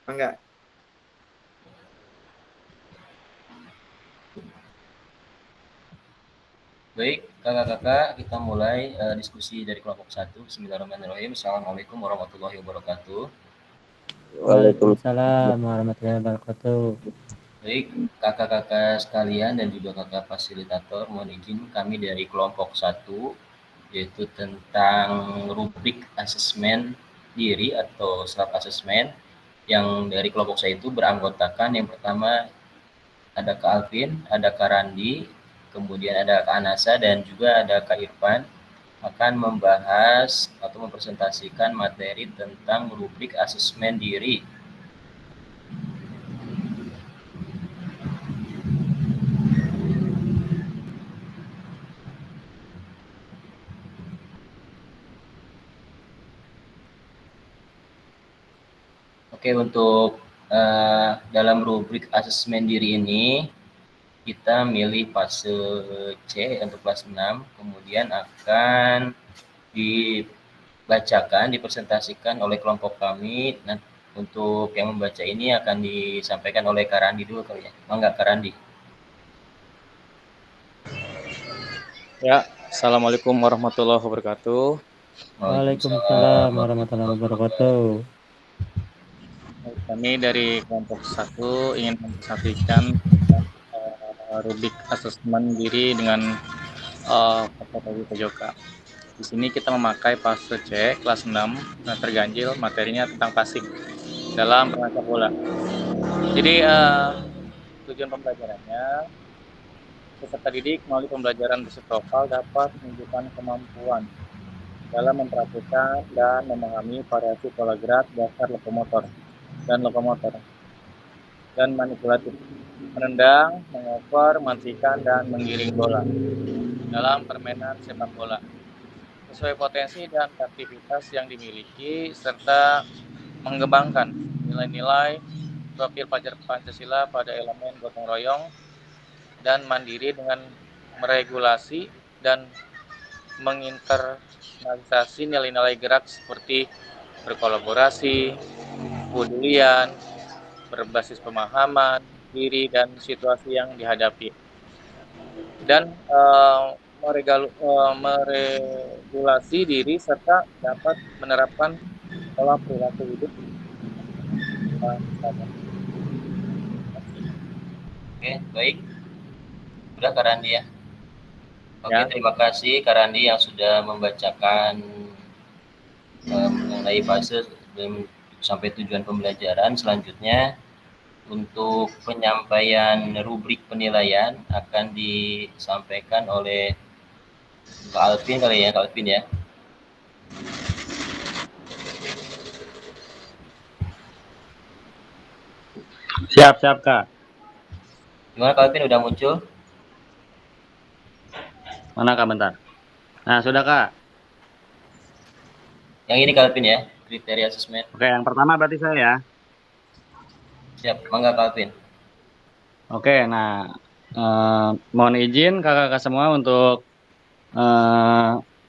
Enggak. Baik, kakak-kakak, kita mulai diskusi dari kelompok 1. Bismillahirrahmanirrahim. Assalamualaikum warahmatullahi wabarakatuh. Waalaikumsalam warahmatullahi wabarakatuh. Baik, kakak-kakak sekalian dan juga kakak fasilitator, mohon izin kami dari kelompok 1, yaitu tentang rubrik asesmen diri atau self assessment yang dari kelompok saya itu beranggotakan yang pertama ada Kak Alvin, ada Kak Randi, kemudian ada Kak Anasa dan juga ada Kak Irfan akan membahas atau mempresentasikan materi tentang rubrik asesmen diri. Oke, untuk dalam rubrik asesmen diri ini kita milih fase C untuk kelas 6, kemudian akan dibacakan, dipresentasikan oleh kelompok kami. Nah, untuk yang membaca ini akan disampaikan oleh Kak Randi dulu kali ya. Enggak, Kak Randi. Ya, Assalamualaikum warahmatullahi wabarakatuh. Waalaikumsalam warahmatullahi wabarakatuh. Kami dari kelompok 1 ingin mempresentasikan rubrik asesmen diri dengan metodologi PJOK. Di sini kita memakai fase C kelas 6 dan terganjil materinya tentang passing dalam perangkat bola. Jadi tujuan pembelajarannya, peserta didik melalui pembelajaran basic profile dapat menunjukkan kemampuan dalam memperhatikan dan memahami variasi pola gerak dasar lokomotor dan manipulatif, menendang, mengoper, matikan, dan menggiring bola dalam permainan sepak bola sesuai potensi dan aktivitas yang dimiliki serta mengembangkan nilai-nilai profil Pancasila pada elemen gotong royong dan mandiri dengan meregulasi dan menginternalisasi nilai-nilai gerak seperti berkolaborasi, kepedulian, berbasis pemahaman diri dan situasi yang dihadapi, dan meregulasi diri serta dapat menerapkan pola perilaku hidup. Oke, baik. Sudah Kak Randi ya. Oke, Ya. terima kasih Kak Randi yang sudah membacakan mengenai fase sampai tujuan pembelajaran. Selanjutnya untuk penyampaian rubrik penilaian akan disampaikan oleh Kak Alvin kali ya, Kak Alvin ya. Siap Kak. Gimana Kak Alvin, udah muncul? Mana Kak, bentar. Nah, sudah Kak. Yang ini Kak Alvin ya, kriteria asesmen. Oke, yang pertama berarti saya ya. Siap, mangga Kak Alvin. Oke, nah mohon izin kakak-kakak semua untuk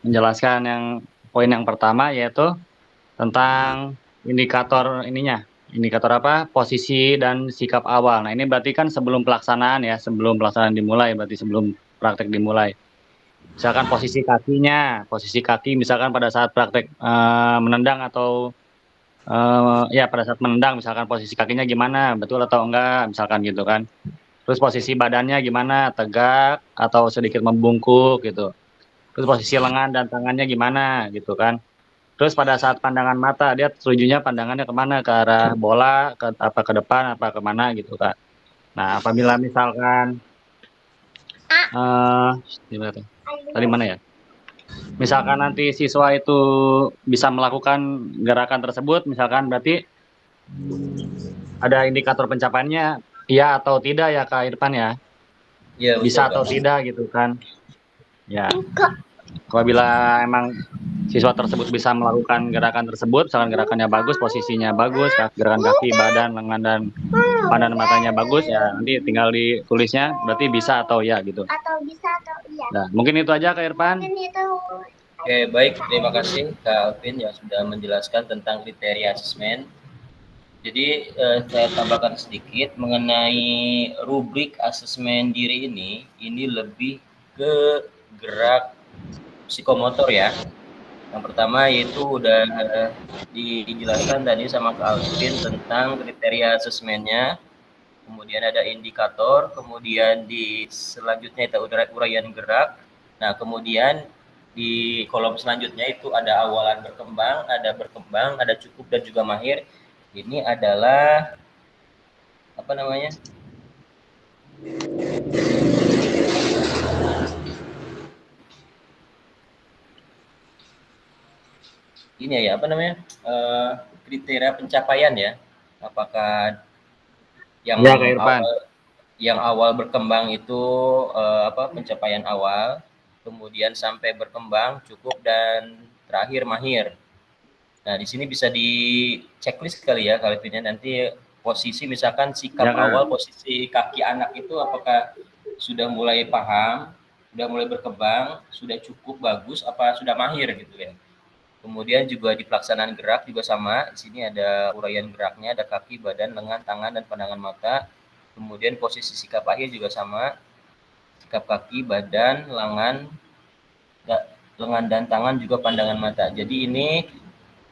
menjelaskan yang poin yang pertama, yaitu tentang indikator indikator apa? Posisi dan sikap awal. Nah, ini berarti kan sebelum pelaksanaan ya, sebelum pelaksanaan dimulai, berarti sebelum praktek dimulai. Misalkan posisi kaki misalkan pada saat praktek menendang atau ya pada saat menendang misalkan posisi kakinya gimana, betul atau enggak, misalkan gitu kan. Terus posisi badannya gimana, tegak atau sedikit membungkuk gitu. Terus posisi lengan dan tangannya gimana gitu kan. Terus pada saat pandangan mata, dia tujunya pandangannya kemana? Ke arah bola, ke depan, apa kemana gitu Kak. Nah, apabila misalkan gimana tuh? Tadi mana ya? Misalkan nanti siswa itu bisa melakukan gerakan tersebut, misalkan berarti ada indikator pencapaiannya, iya atau tidak ya Kak Irfan ya? Iya, betul, Bisa Kak. atau tidak gitu kan? Ya. Apabila emang siswa tersebut bisa melakukan gerakan tersebut, misalkan gerakannya bagus, posisinya bagus, gerakan kaki, badan, lengan, dan pandangan matanya bagus, ya nanti tinggal ditulisnya berarti bisa atau ya gitu. Nah, mungkin itu aja Kak Irfan. Oke, baik. Terima kasih Kak Alvin yang sudah menjelaskan tentang kriteria asesmen. Jadi saya tambahkan sedikit mengenai rubrik asesmen diri ini lebih ke gerak psikomotor ya. Yang pertama yaitu udah dijelaskan tadi sama Kak Alvin tentang kriteria asesmennya. Kemudian ada indikator, kemudian di selanjutnya itu uraian gerak. Nah, kemudian di kolom selanjutnya itu ada awalan berkembang, ada cukup dan juga mahir. Ini adalah apa namanya? Ini ya apa namanya? Kriteria pencapaian ya. Apakah yang Ya, Kak Irfan. awal berkembang itu pencapaian awal, kemudian sampai berkembang cukup dan terakhir mahir. Nah, di sini bisa di checklist kali ya kalau ini nanti posisi misalkan sikap awal, posisi kaki anak itu apakah sudah mulai paham, sudah mulai berkembang, sudah cukup bagus, apa sudah mahir gitu ya. Kemudian juga di pelaksanaan gerak juga sama. Di sini ada uraian geraknya, ada kaki, badan, lengan, tangan, dan pandangan mata. Kemudian posisi sikap akhir juga sama. Sikap kaki, badan, lengan dan tangan juga pandangan mata. Jadi ini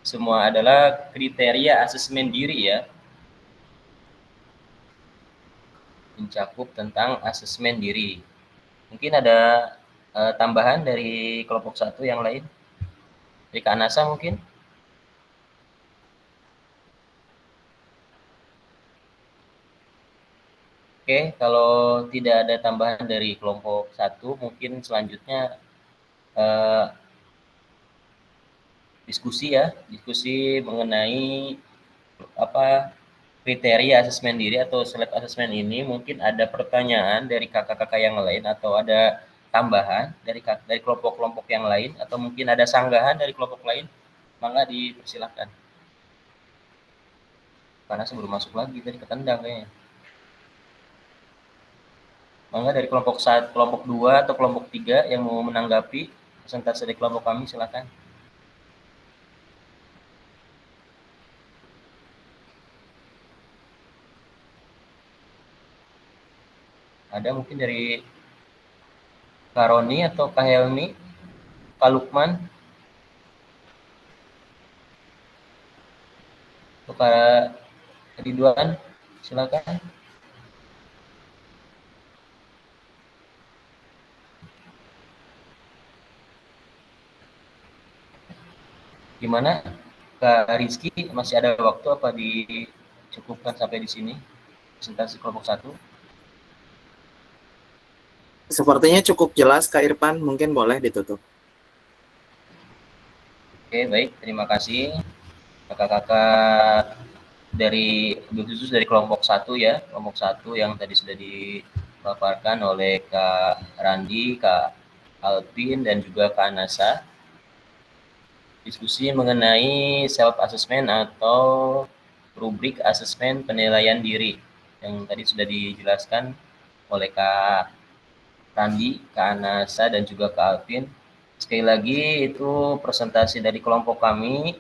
semua adalah kriteria asesmen diri ya. Mencakup tentang asesmen diri. Mungkin ada tambahan dari kelompok 1 yang lain? Dari Kak Nasa mungkin? Oke, kalau tidak ada tambahan dari kelompok 1, mungkin selanjutnya diskusi mengenai kriteria asesmen diri atau self assessment ini. Mungkin ada pertanyaan dari kakak-kakak yang lain atau ada tambahan dari kelompok-kelompok yang lain atau mungkin ada sanggahan dari kelompok lain, mangga dipersilahkan. Karena sebelum masuk lagi tadi ketendang kayaknya. Mangga dari kelompok 1, kelompok 2 atau kelompok 3 yang mau menanggapi presentasi dari kelompok kami, silakan. Ada mungkin dari Kak Roni atau Kak Helmi, Kak Lukman, atau Kak Ridwan, silakan. Gimana Kak Rizky, masih ada waktu apa dicukupkan sampai di sini presentasi kelompok 1? Sepertinya cukup jelas Kak Irfan, mungkin boleh ditutup. Oke, baik, terima kasih kakak-kakak dari khusus dari kelompok 1 ya, kelompok 1 yang tadi sudah dipaparkan oleh Kak Randi, Kak Alvin, dan juga Kak Nasa. Diskusi mengenai self assessment atau rubrik asesmen penilaian diri yang tadi sudah dijelaskan oleh Kak Randi, Kak Nasa, dan juga Kak Alvin. Sekali lagi itu presentasi dari kelompok kami.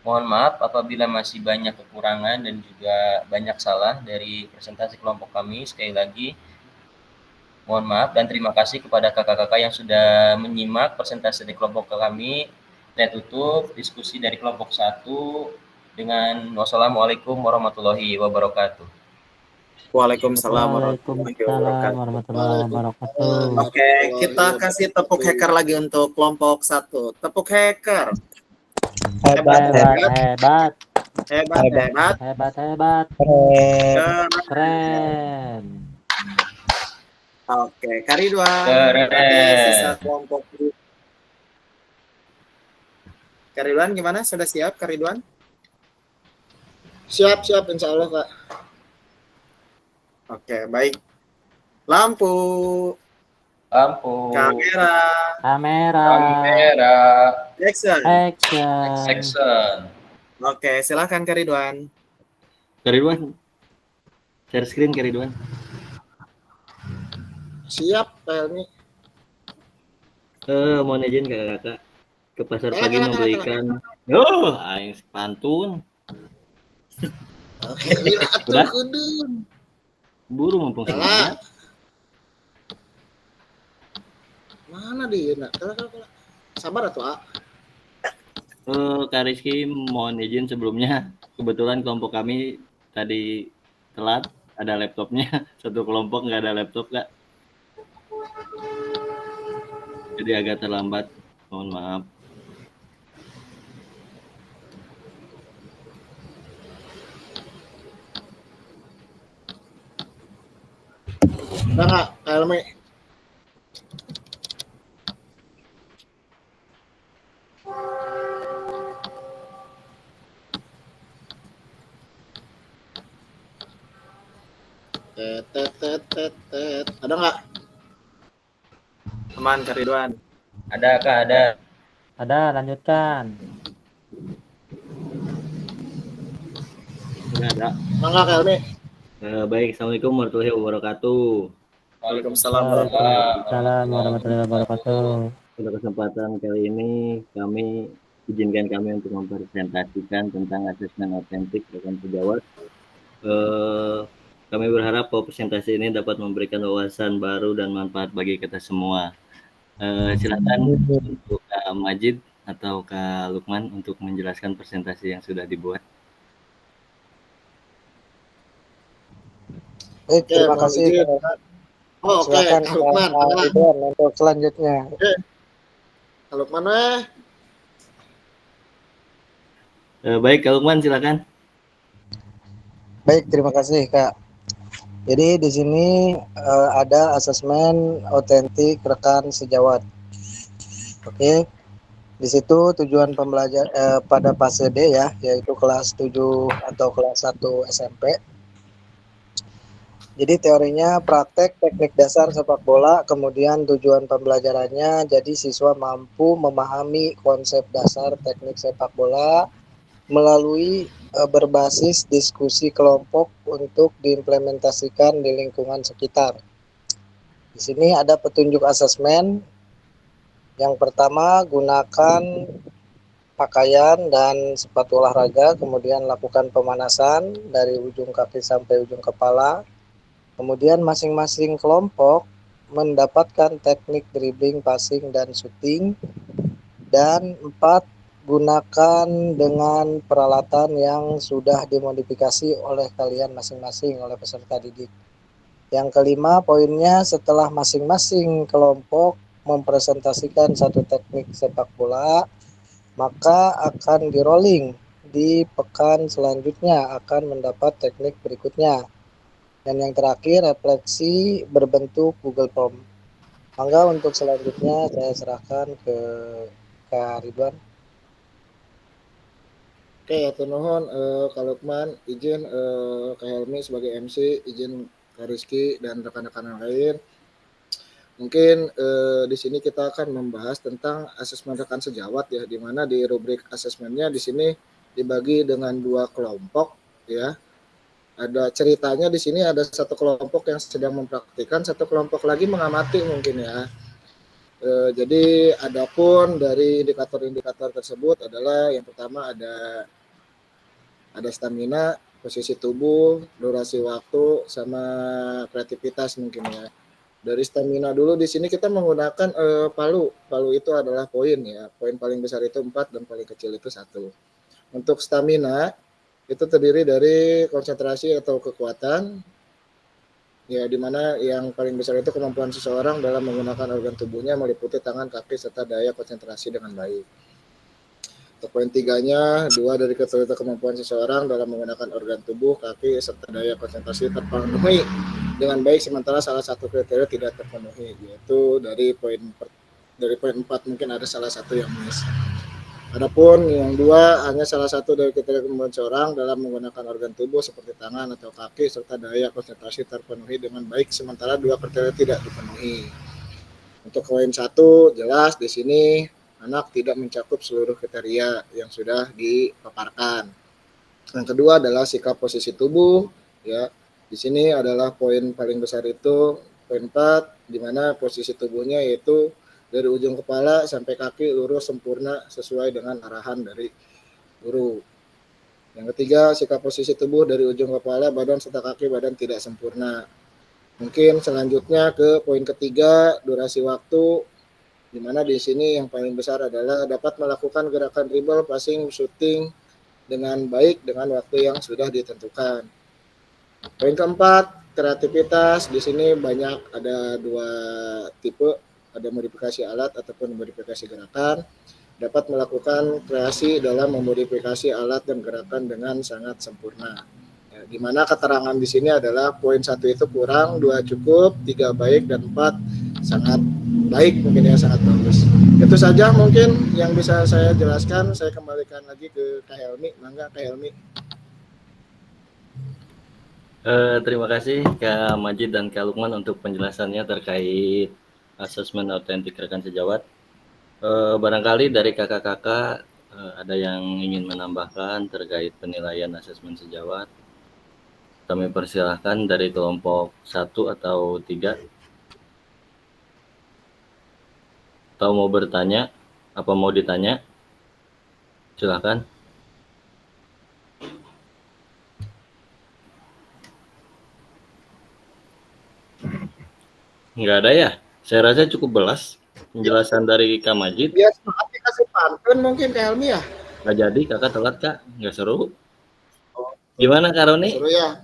Mohon maaf apabila masih banyak kekurangan dan juga banyak salah dari presentasi kelompok kami. Sekali lagi mohon maaf dan terima kasih kepada kakak-kakak yang sudah menyimak presentasi dari kelompok kami. Saya tutup diskusi dari kelompok 1 dengan wassalamualaikum warahmatullahi wabarakatuh. Waalaikumsalam warahmatullahi wabarakatuh. Oke, kita kasih tepuk hacker lagi untuk kelompok 1. Tepuk hacker. Hebat, Hebat, Hebat, hebat. hebat. Keren. Keren. Oke, Kariduan. Keren. Berarti sisa kelompok. Kariduan gimana? Sudah siap, Kariduan? Siap, insya Allah Kak. Oke, baik. Lampu, kamera, action. Oke, silahkan Kariduan. Kariduan, share screen Kariduan. Siap Kak Helmi. Mohon izin kakak ke pasar pagi membelikan. Oh, aing pantun. Oke, Udah? kudun. Buru mumpung semuanya. Mana dia? Nah, sabar atuh, A. Kak Rizky, mohon izin sebelumnya. Kebetulan kelompok kami tadi telat, ada laptopnya. Satu kelompok nggak ada laptop, Kak. Jadi agak terlambat. Mohon maaf. Udah nggak, Helmi? Tet. Ada nggak? Aman, Kariduan. Ada Kak, ada. Ada, lanjutkan. Nggak ada. Mangga Kak Helmi. Baik, Assalamualaikum warahmatullahi wabarakatuh. Waalaikumsalam warahmatullahi wabarakatuh. Pada kesempatan kali ini kami izinkan kami untuk mempresentasikan tentang asesmen otentik rekan sejawat. Kami berharap bahwa presentasi ini dapat memberikan wawasan baru dan manfaat bagi kita semua. Silakan untuk Kak Majid atau Kak Lukman untuk menjelaskan presentasi yang sudah dibuat. Baik, terima kasih. Oke, Silakan Kak Lukman. Pak Ridwan untuk selanjutnya. Oke. Kak Lukman weh. Baik, Kak Lukman silakan. Baik, terima kasih Kak. Jadi di sini ada asesmen otentik rekan sejawat. Oke. Di situ tujuan pembelajar pada fase D ya, yaitu kelas 7 atau kelas 1 SMP. Jadi teorinya praktek teknik dasar sepak bola, kemudian tujuan pembelajarannya jadi siswa mampu memahami konsep dasar teknik sepak bola melalui berbasis diskusi kelompok untuk diimplementasikan di lingkungan sekitar. Di sini ada petunjuk asesmen. Yang pertama, gunakan pakaian dan sepatu olahraga, kemudian lakukan pemanasan dari ujung kaki sampai ujung kepala. Kemudian masing-masing kelompok mendapatkan teknik dribbling, passing, dan shooting. Dan 4, gunakan dengan peralatan yang sudah dimodifikasi oleh kalian masing-masing oleh peserta didik. Yang kelima, poinnya setelah masing-masing kelompok mempresentasikan satu teknik sepak bola, maka akan di rolling di pekan selanjutnya akan mendapat teknik berikutnya. Dan yang terakhir, refleksi berbentuk Google Form. Mangga untuk selanjutnya saya serahkan ke Kak Ridwan. Oke, atur nuhun Kak Lukman, izin Kak Helmi sebagai MC, izin Kak Rizky dan rekan-rekan yang lain. Mungkin di sini kita akan membahas tentang asesmen rekan sejawat ya, di mana di rubrik asesmennya di sini dibagi dengan 2 kelompok ya. Ada ceritanya di sini ada satu kelompok yang sedang mempraktikkan, satu kelompok lagi mengamati mungkin ya. Jadi adapun dari indikator-indikator tersebut adalah yang pertama ada stamina, posisi tubuh, durasi waktu, sama kreativitas mungkin ya. Dari stamina dulu di sini kita menggunakan palu. Palu itu adalah poin ya. Poin paling besar itu 4 dan paling kecil itu 1. Untuk stamina itu terdiri dari konsentrasi atau kekuatan ya, dimana yang paling besar itu kemampuan seseorang dalam menggunakan organ tubuhnya meliputi tangan, kaki, serta daya konsentrasi dengan baik. Untuk poin 3-nya, 2 dari kriteria kemampuan seseorang dalam menggunakan organ tubuh, kaki, serta daya konsentrasi terpenuhi dengan baik, sementara salah satu kriteria tidak terpenuhi, yaitu dari poin 4 mungkin ada salah satu yang miss. Adapun yang 2, hanya salah satu dari kriteria kemampuan seseorang dalam menggunakan organ tubuh seperti tangan atau kaki, serta daya konsentrasi terpenuhi dengan baik, sementara 2 kriteria tidak dipenuhi. Untuk poin 1, jelas di sini anak tidak mencakup seluruh kriteria yang sudah dipaparkan. Yang kedua adalah sikap posisi tubuh, ya. Di sini adalah poin paling besar itu poin 4, di mana posisi tubuhnya yaitu dari ujung kepala sampai kaki lurus sempurna sesuai dengan arahan dari guru. Yang ketiga, sikap posisi tubuh dari ujung kepala, badan serta kaki badan tidak sempurna. Mungkin selanjutnya ke poin ketiga, durasi waktu, di mana di sini yang paling besar adalah dapat melakukan gerakan dribble, passing, shooting dengan baik dengan waktu yang sudah ditentukan. Poin keempat, kreativitas. Di sini banyak, ada 2 tipe, ada modifikasi alat ataupun modifikasi gerakan. Dapat melakukan kreasi dalam memodifikasi alat dan gerakan dengan sangat sempurna. Ya, di mana keterangan di sini adalah poin 1 itu kurang, 2 cukup, 3 baik, dan 4 sangat baik, mungkin ya sangat bagus. Itu saja mungkin yang bisa saya jelaskan. Saya kembalikan lagi ke Kak Helmi. Mangga Kak Helmi. Terima kasih Kak Majid dan Kak Lukman untuk penjelasannya terkait asesmen autentik rekan sejawat. Barangkali dari kakak-kakak ada yang ingin menambahkan terkait penilaian asesmen sejawat. Kami persilahkan dari kelompok 1 atau 3. Atau mau bertanya, apa mau ditanya? Silakan. Nggak ada ya? Saya rasa cukup belas penjelasan dari Kak Majid. Biar semangat dikasih pantun mungkin Kak Helmi ya. Nggak jadi, kakak telat Kak. Nggak seru. Gimana Kak Roni? Seru ya.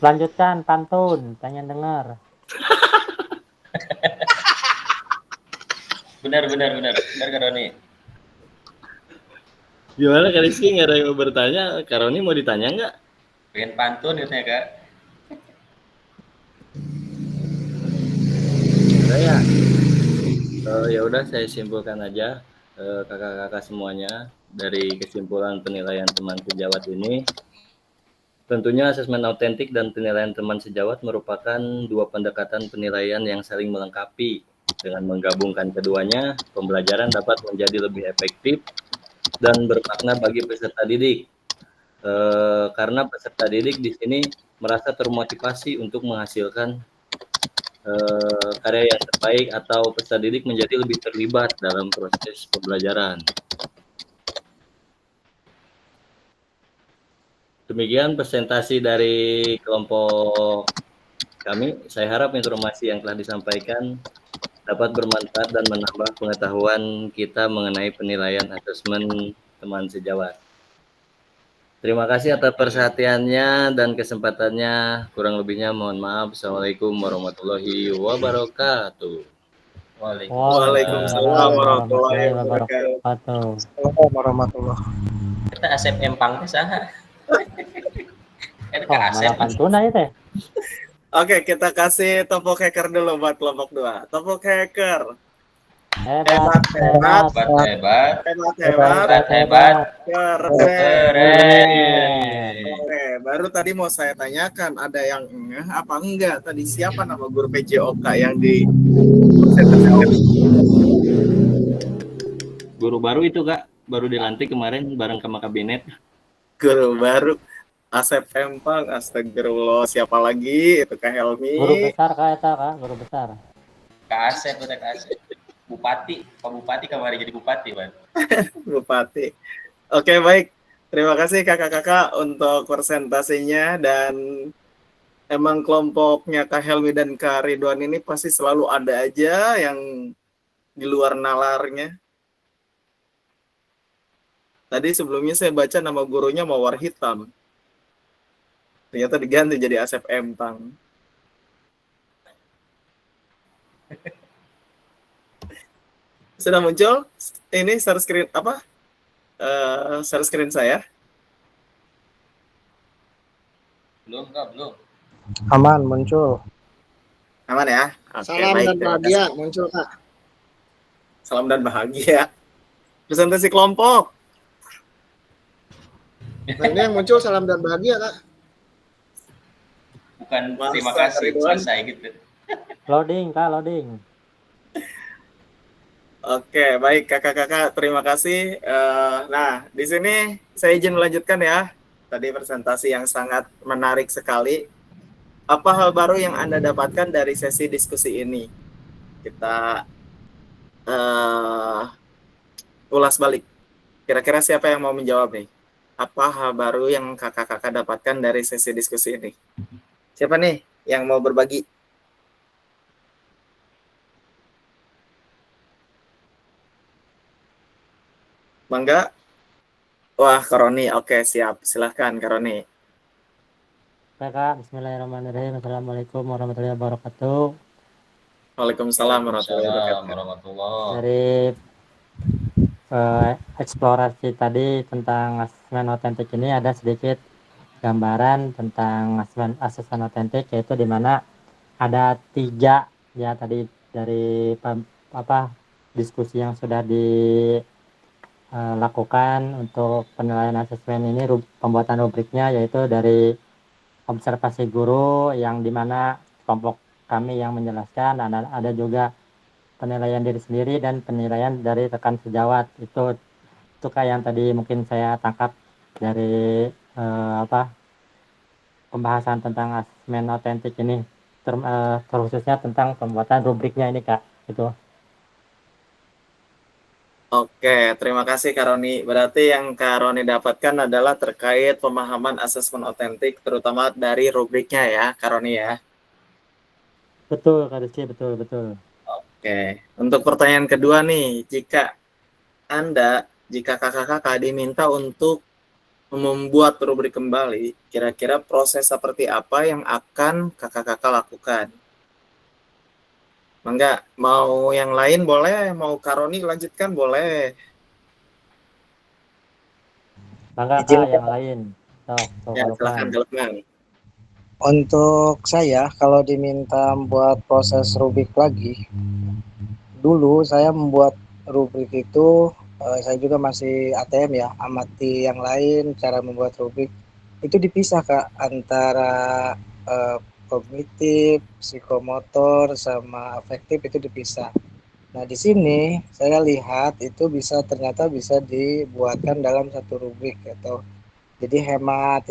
Lanjutkan pantun, pengen dengar. Benar Kak Roni. Gimana Kak Rizky? Nggak ada yang mau bertanya. Kak Roni mau ditanya nggak? Pengen pantun katanya Kak. Ada ya? Ya udah saya simpulkan aja kakak-kakak semuanya dari kesimpulan penilaian teman sejawat ini. Tentunya asesmen autentik dan penilaian teman sejawat merupakan 2 pendekatan penilaian yang saling melengkapi. Dengan menggabungkan keduanya, pembelajaran dapat menjadi lebih efektif dan bermakna bagi peserta didik. Karena peserta didik di sini merasa termotivasi untuk menghasilkan karya yang terbaik atau peserta didik menjadi lebih terlibat dalam proses pembelajaran. Demikian presentasi dari kelompok kami. Saya harap informasi yang telah disampaikan dapat bermanfaat dan menambah pengetahuan kita mengenai penilaian asesmen teman sejawat. Terima kasih atas perhatiannya dan kesempatannya. Kurang lebihnya mohon maaf. Assalamualaikum warahmatullahi wabarakatuh. Waalaikumsalam warahmatullahi wabarakatuh. Assalamualaikum warahmatullahi. Kita Asep Empang teh saha? Oh, malah pantun aja teh. Oke, kita kasih topok hacker dulu buat kelompok 2. Topok hacker. Hebat. Keren. Oke, baru tadi mau saya tanyakan, ada yang apa enggak? Tadi siapa nama guru PJOK yang di Guru baru itu Kak, baru dilantik kemarin bareng sama kabinet. Guru baru Asep Empang, astagfirullah, siapa lagi? Itu Kak Helmi. Guru besar Kak eta Kak, guru besar. Kak Asep. Bupati, Pak Bupati kemarin jadi bupati, Pak. Bupati. Oke, baik. Terima kasih kakak-kakak untuk presentasinya, dan emang kelompoknya Kak Helmi dan Kak Ridwan ini pasti selalu ada aja yang di luar nalarnya. Tadi sebelumnya saya baca nama gurunya Mawar Hitam. Ternyata diganti jadi Asep Empang. sudah muncul? Ini share screen apa? Share screen saya. Belum Kak, belum. Aman, muncul. Aman ya? Oke, Salam baik. dan Terima bahagia kasih. muncul Kak. Salam dan bahagia. Presentasi kelompok. Nah ini yang muncul salam dan bahagia Kak. Bukan Masa terima kasih, Ridwan. selesai gitu. Loading, Kak, loading. Oke, baik kakak-kakak, terima kasih. Nah, di sini saya izin melanjutkan ya. Tadi presentasi yang sangat menarik sekali. Apa hal baru yang Anda dapatkan dari sesi diskusi ini? Kita ulas balik. Kira-kira siapa yang mau menjawab nih? Apa hal baru yang kakak-kakak dapatkan dari sesi diskusi ini? Siapa nih yang mau berbagi? Mangga? Wah, Karoni. Oke, siap. Silahkan, Karoni. Oke, Kak. Bismillahirrahmanirrahim. Assalamualaikum warahmatullahi wabarakatuh. Waalaikumsalam warahmatullahi Waalaikumsalam wabarakatuh. warahmatullahi. Dari eksplorasi tadi tentang asesmen otentik ini ada sedikit gambaran tentang asesmen otentik, yaitu di mana ada 3 ya tadi dari diskusi yang sudah dilakukan untuk penilaian asesmen ini, pembuatan rubriknya yaitu dari observasi guru yang dimana kelompok kami yang menjelaskan, ada juga penilaian diri sendiri dan penilaian dari rekan sejawat. Itu Kak yang tadi mungkin saya tangkap dari pembahasan tentang asesmen otentik ini, terkhususnya tentang pembuatan rubriknya ini Kak. Itu. Oke, terima kasih Kak Roni. Berarti yang Kak Roni dapatkan adalah terkait pemahaman asesmen otentik, terutama dari rubriknya ya, Kak Roni ya. Betul Kak Rizky, betul. Oke, untuk pertanyaan kedua nih, jika kakak-kakak diminta untuk membuat rubrik kembali, kira-kira proses seperti apa yang akan kakak-kakak lakukan? Enggak, mau yang lain boleh, mau Karoni lanjutkan boleh. Bangga Kak yang lain. Ya, silakan Lukman. Untuk saya, kalau diminta membuat proses rubrik lagi, dulu saya membuat rubrik itu, saya juga masih ATM ya, amati yang lain cara membuat rubrik. Itu dipisah Kak, antara kognitif, psikomotor, sama afektif itu dipisah. Nah di sini saya lihat itu ternyata bisa dibuatkan dalam satu rubrik atau jadi hemat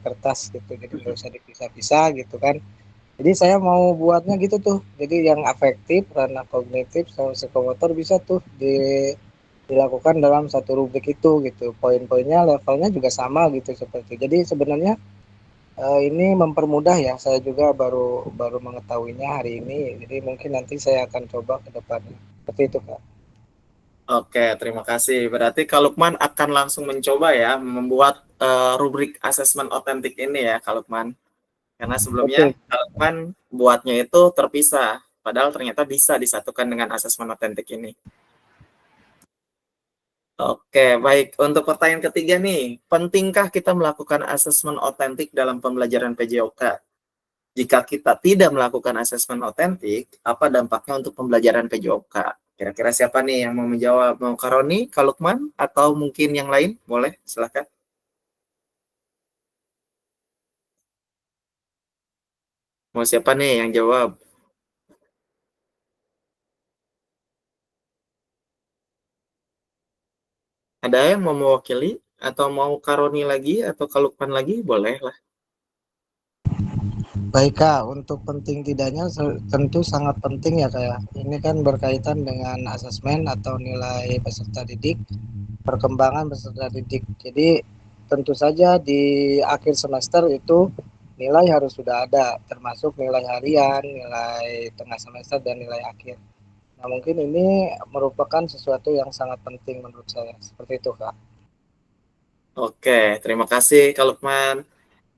kertas gitu, jadi nggak usah dipisah-pisah gitu kan. Jadi saya mau buatnya gitu tuh, jadi yang afektif, ranah kognitif, sama psikomotor bisa tuh dilakukan dalam satu rubrik itu gitu, poin-poinnya levelnya juga sama gitu seperti. Jadi sebenarnya ini mempermudah ya, saya juga baru mengetahuinya hari ini, jadi mungkin nanti saya akan coba ke depannya seperti itu Kak. Oke, terima kasih. Berarti Kak Lukman akan langsung mencoba ya membuat rubrik asesmen otentik ini ya Kak Lukman. Karena sebelumnya Kak Lukman buatnya itu terpisah, padahal ternyata bisa disatukan dengan asesmen otentik ini. Oke, baik. Untuk pertanyaan ketiga nih, pentingkah kita melakukan asesmen otentik dalam pembelajaran PJOK? Jika kita tidak melakukan asesmen otentik, apa dampaknya untuk pembelajaran PJOK? Kira-kira siapa nih yang mau menjawab? Mau Karoni, Kak Lukman, atau mungkin yang lain? Boleh, silakan. Mau siapa nih yang jawab? Ada yang mau mewakili? Atau mau Karoni lagi? Atau Kak Lukman lagi? Boleh lah. Baik Kak, untuk penting tidaknya tentu sangat penting ya Kak ya. Ini kan berkaitan dengan asesmen atau nilai peserta didik, perkembangan peserta didik. Jadi tentu saja di akhir semester itu nilai harus sudah ada, termasuk nilai harian, nilai tengah semester, dan nilai akhir. Nah mungkin ini merupakan sesuatu yang sangat penting menurut saya, seperti itu Kak. Oke, terima kasih Kak Lukman.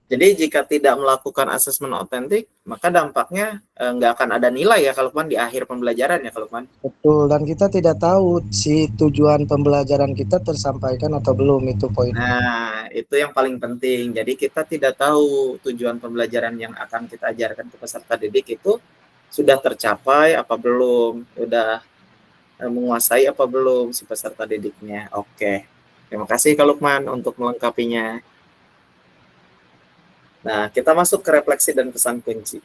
Jadi jika tidak melakukan asesmen otentik, maka dampaknya nggak akan ada nilai ya kalau Lukman di akhir pembelajaran ya kalau Lukman. Betul, dan kita tidak tahu si tujuan pembelajaran kita tersampaikan atau belum, itu poin. Nah, itu yang paling penting. Jadi kita tidak tahu tujuan pembelajaran yang akan kita ajarkan ke peserta didik itu sudah tercapai apa belum, sudah menguasai apa belum si peserta didiknya. Oke, terima kasih Kak Lukman untuk melengkapinya. Nah, kita masuk ke refleksi dan pesan kunci.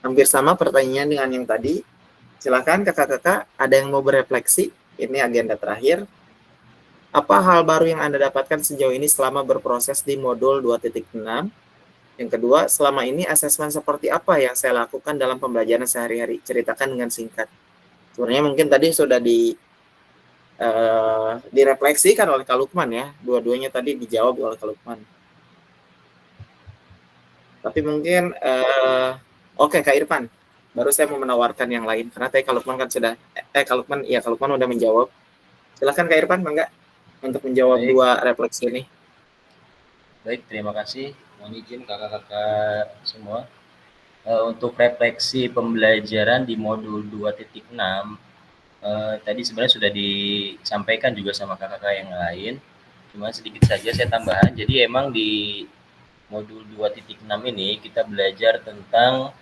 Hampir sama pertanyaan dengan yang tadi. Silakan kakak-kakak, ada yang mau berefleksi? Ini agenda terakhir. Apa hal baru yang Anda dapatkan sejauh ini selama berproses di modul 2.6? Yang kedua, selama ini asesmen seperti apa yang saya lakukan dalam pembelajaran sehari-hari? Ceritakan dengan singkat. Sebenarnya mungkin tadi sudah direfleksikan oleh Kak Lukman ya. Dua-duanya tadi dijawab oleh Kak Lukman. Tapi mungkin, oke Kak Irfan, baru saya mau menawarkan yang lain. Karena tadi Kak Lukman kan sudah, Kak Lukman udah menjawab. Silakan Kak Irfan, Bangga, untuk menjawab dua refleksi ini. Baik, terima kasih. Mohon izin kakak-kakak semua. Untuk refleksi pembelajaran di modul 2.6, tadi sebenarnya sudah disampaikan juga sama kakak-kakak yang lain. Cuma sedikit saja saya tambahan. Jadi emang di modul 2.6 ini kita belajar tentang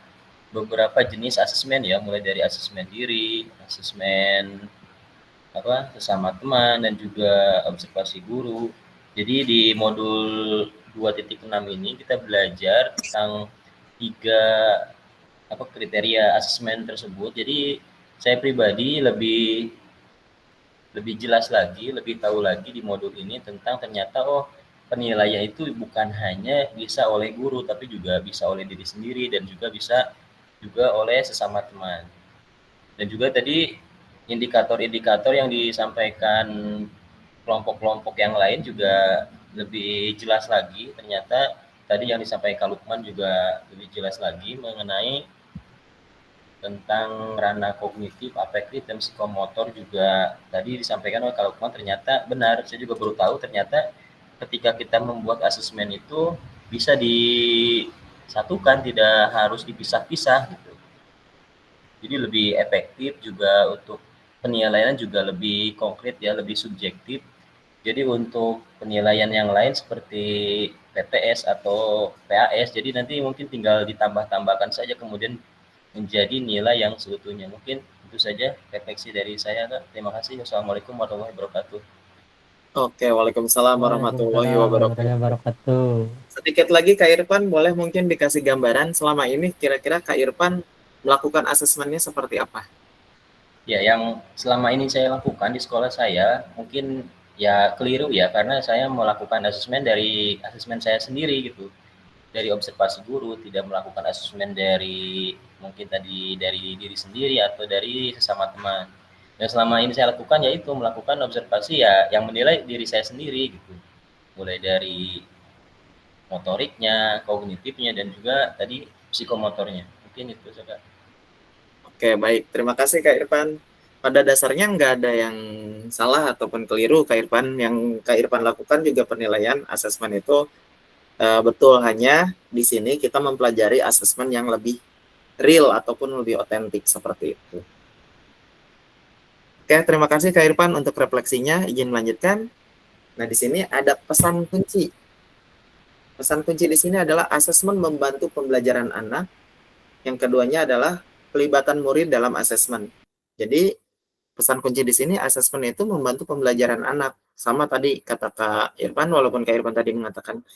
beberapa jenis asesmen ya, mulai dari asesmen diri, asesmen sesama teman, dan juga observasi guru. Jadi di modul 2.6 ini kita belajar tentang 3 kriteria asesmen tersebut. Jadi saya pribadi lebih jelas lagi, lebih tahu lagi di modul ini tentang ternyata penilaian itu bukan hanya bisa oleh guru, tapi juga bisa oleh diri sendiri dan juga bisa juga oleh sesama teman. Dan juga tadi indikator-indikator yang disampaikan kelompok-kelompok yang lain juga lebih jelas lagi. Ternyata tadi yang disampaikan Lukman juga lebih jelas lagi mengenai tentang ranah kognitif, afektif, dan psikomotor juga tadi disampaikan oleh Kak Lukman. Ternyata benar, saya juga baru tahu ternyata ketika kita membuat asesmen itu bisa disatukan, tidak harus dipisah-pisah gitu. Jadi lebih efektif juga, untuk penilaian juga lebih konkret ya, lebih subjektif. Jadi untuk penilaian yang lain seperti PTS atau PAS, jadi nanti mungkin tinggal ditambah-tambahkan saja kemudian menjadi nilai yang seutuhnya. Mungkin itu saja refleksi dari saya, Kak. Terima kasih. Wassalamualaikum warahmatullahi wabarakatuh. Oke, waalaikumsalam warahmatullahi wabarakatuh. Sedikit lagi Kak Irfan, boleh mungkin dikasih gambaran selama ini kira-kira Kak Irfan melakukan asesmennya seperti apa? Ya, yang selama ini saya lakukan di sekolah saya mungkin ya keliru ya, karena saya melakukan asesmen dari asesmen saya sendiri gitu. Dari observasi guru, tidak melakukan asesmen dari mungkin tadi dari diri sendiri atau dari sesama teman. Yang selama ini saya lakukan yaitu melakukan observasi ya yang menilai diri saya sendiri gitu. Mulai dari motoriknya, kognitifnya, dan juga tadi psikomotornya. Mungkin itu saja. Oke, baik. Terima kasih Kak Irfan. Pada dasarnya nggak ada yang salah ataupun keliru Kak Irfan. Yang Kak Irfan lakukan juga penilaian asesmen itu betul, hanya di sini kita mempelajari asesmen yang lebih real ataupun lebih otentik seperti itu. Oke, terima kasih Kak Irfan untuk refleksinya. Izin melanjutkan. Nah, di sini ada pesan kunci. Pesan kunci di sini adalah asesmen membantu pembelajaran anak. Yang keduanya adalah pelibatan murid dalam asesmen. Jadi, pesan kunci di sini asesmen itu membantu pembelajaran anak. Sama tadi kata Kak Irfan, walaupun Kak Irfan tadi mengatakan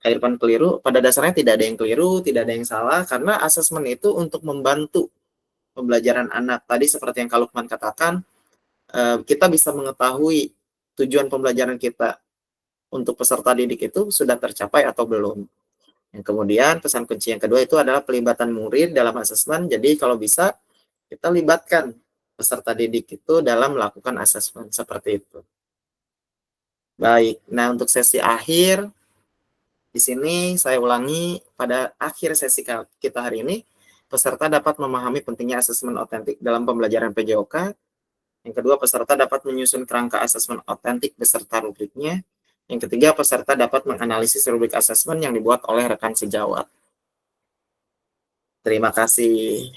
Kak Irfan keliru, pada dasarnya tidak ada yang keliru, tidak ada yang salah, karena asesmen itu untuk membantu pembelajaran anak. Tadi seperti yang Kak Lukman katakan, kita bisa mengetahui tujuan pembelajaran kita untuk peserta didik itu sudah tercapai atau belum. Yang kemudian pesan kunci yang kedua itu adalah pelibatan murid dalam asesmen. Jadi kalau bisa kita libatkan peserta didik itu dalam melakukan asesmen seperti itu. Baik, nah untuk sesi akhir di sini saya ulangi, pada akhir sesi kita hari ini peserta dapat memahami pentingnya asesmen otentik dalam pembelajaran PJOK. Yang kedua, peserta dapat menyusun kerangka asesmen otentik beserta rubriknya. Yang ketiga, peserta dapat menganalisis rubrik asesmen yang dibuat oleh rekan sejawat. Terima kasih.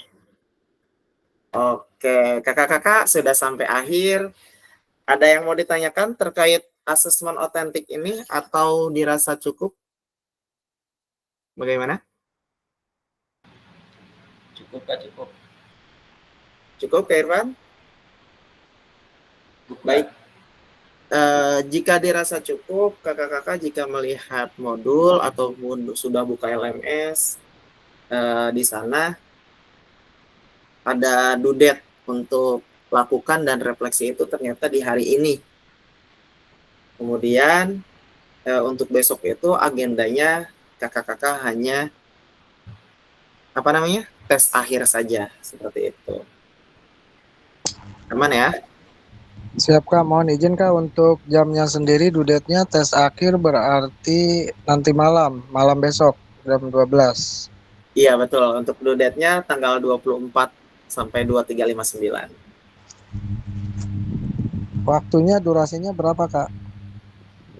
Oke, kakak-kakak sudah sampai akhir. Ada yang mau ditanyakan terkait asesmen otentik ini atau dirasa cukup? Bagaimana? Cukup Kak, cukup. Cukup, Kak Irfan? Baik. Jika dirasa cukup, kakak-kakak jika melihat modul ataupun sudah buka LMS, di sana ada dudet untuk lakukan dan refleksi itu ternyata di hari ini. Kemudian untuk besok itu agendanya kakak-kakak hanya tes akhir saja, seperti itu. Aman ya? Siap Kak, mohon izin Kak untuk jamnya sendiri dudetnya tes akhir berarti nanti malam besok jam 12. Iya betul, untuk dudetnya tanggal 24 sampai 2359. Waktunya durasinya berapa Kak?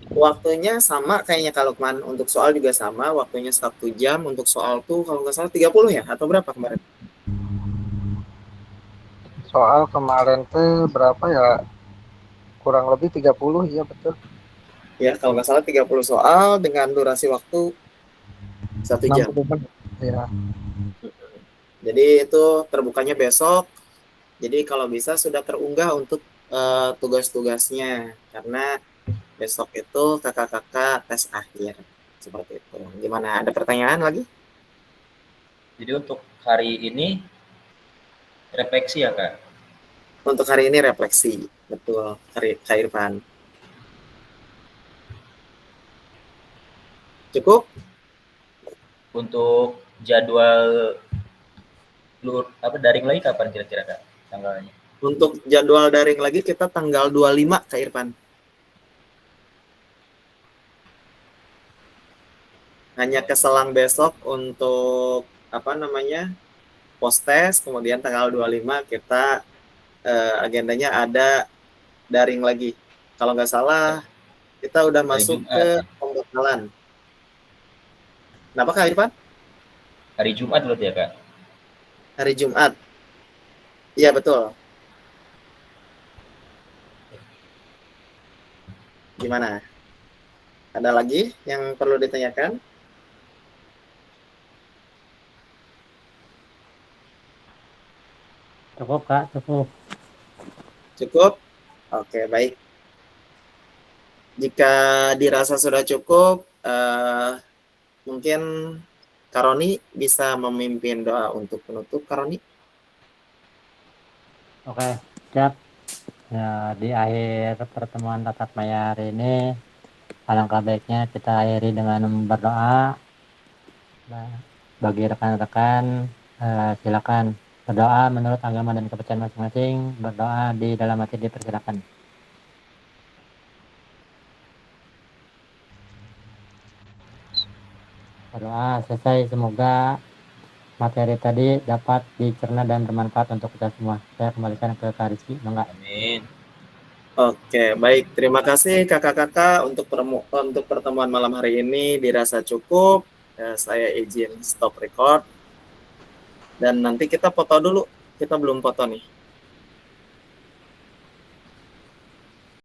Waktunya sama kayaknya Kak Lukman, untuk soal juga sama, waktunya 1 jam, untuk soal tuh kalau nggak salah 30 ya, atau berapa kemarin? Soal kemarin tuh berapa ya? Kurang lebih 30, iya betul. Ya, kalau nggak salah 30 soal dengan durasi waktu 1 jam. Ya. Jadi itu terbukanya besok. Jadi kalau bisa sudah terunggah untuk tugas-tugasnya, karena besok itu kakak-kakak tes akhir. Seperti itu. Gimana? Ada pertanyaan lagi? Jadi untuk hari ini refleksi ya Kak? Untuk hari ini refleksi. Betul, Kak Irfan. Cukup? Untuk jadwal daring lagi kapan kira-kira Kak tanggalnya? Untuk jadwal daring lagi kita tanggal 25 Kak Irfan. Hanya keselang besok untuk post test, kemudian tanggal 25 kita agendanya ada daring lagi. Kalau nggak salah kita udah masuk ke pembekalan. Kenapa Kak Irfan? Hari Jumat berarti ya Kak? Hari Jumat. Iya betul. Gimana? Ada lagi yang perlu ditanyakan? Cukup Kak, cukup. Cukup? Oke, baik. Jika dirasa sudah cukup, mungkin Karoni bisa memimpin doa untuk penutup, Karoni. Oke, siap. Ya, di akhir pertemuan tatap maya hari ini, alangkah baiknya kita akhiri dengan berdoa. Nah, bagi rekan-rekan, silakan berdoa menurut agama dan kepercayaan masing-masing. Berdoa di dalam hati dipersilakan. Berdoa selesai, semoga materi tadi dapat dicerna dan bermanfaat untuk kita semua. Saya kembalikan ke Kak Rizky, Bangga. Amin. Oke, baik. Terima kasih kakak-kakak untuk pertemuan malam hari ini dirasa cukup. Saya izin stop record. Dan nanti kita foto dulu. Kita belum foto nih.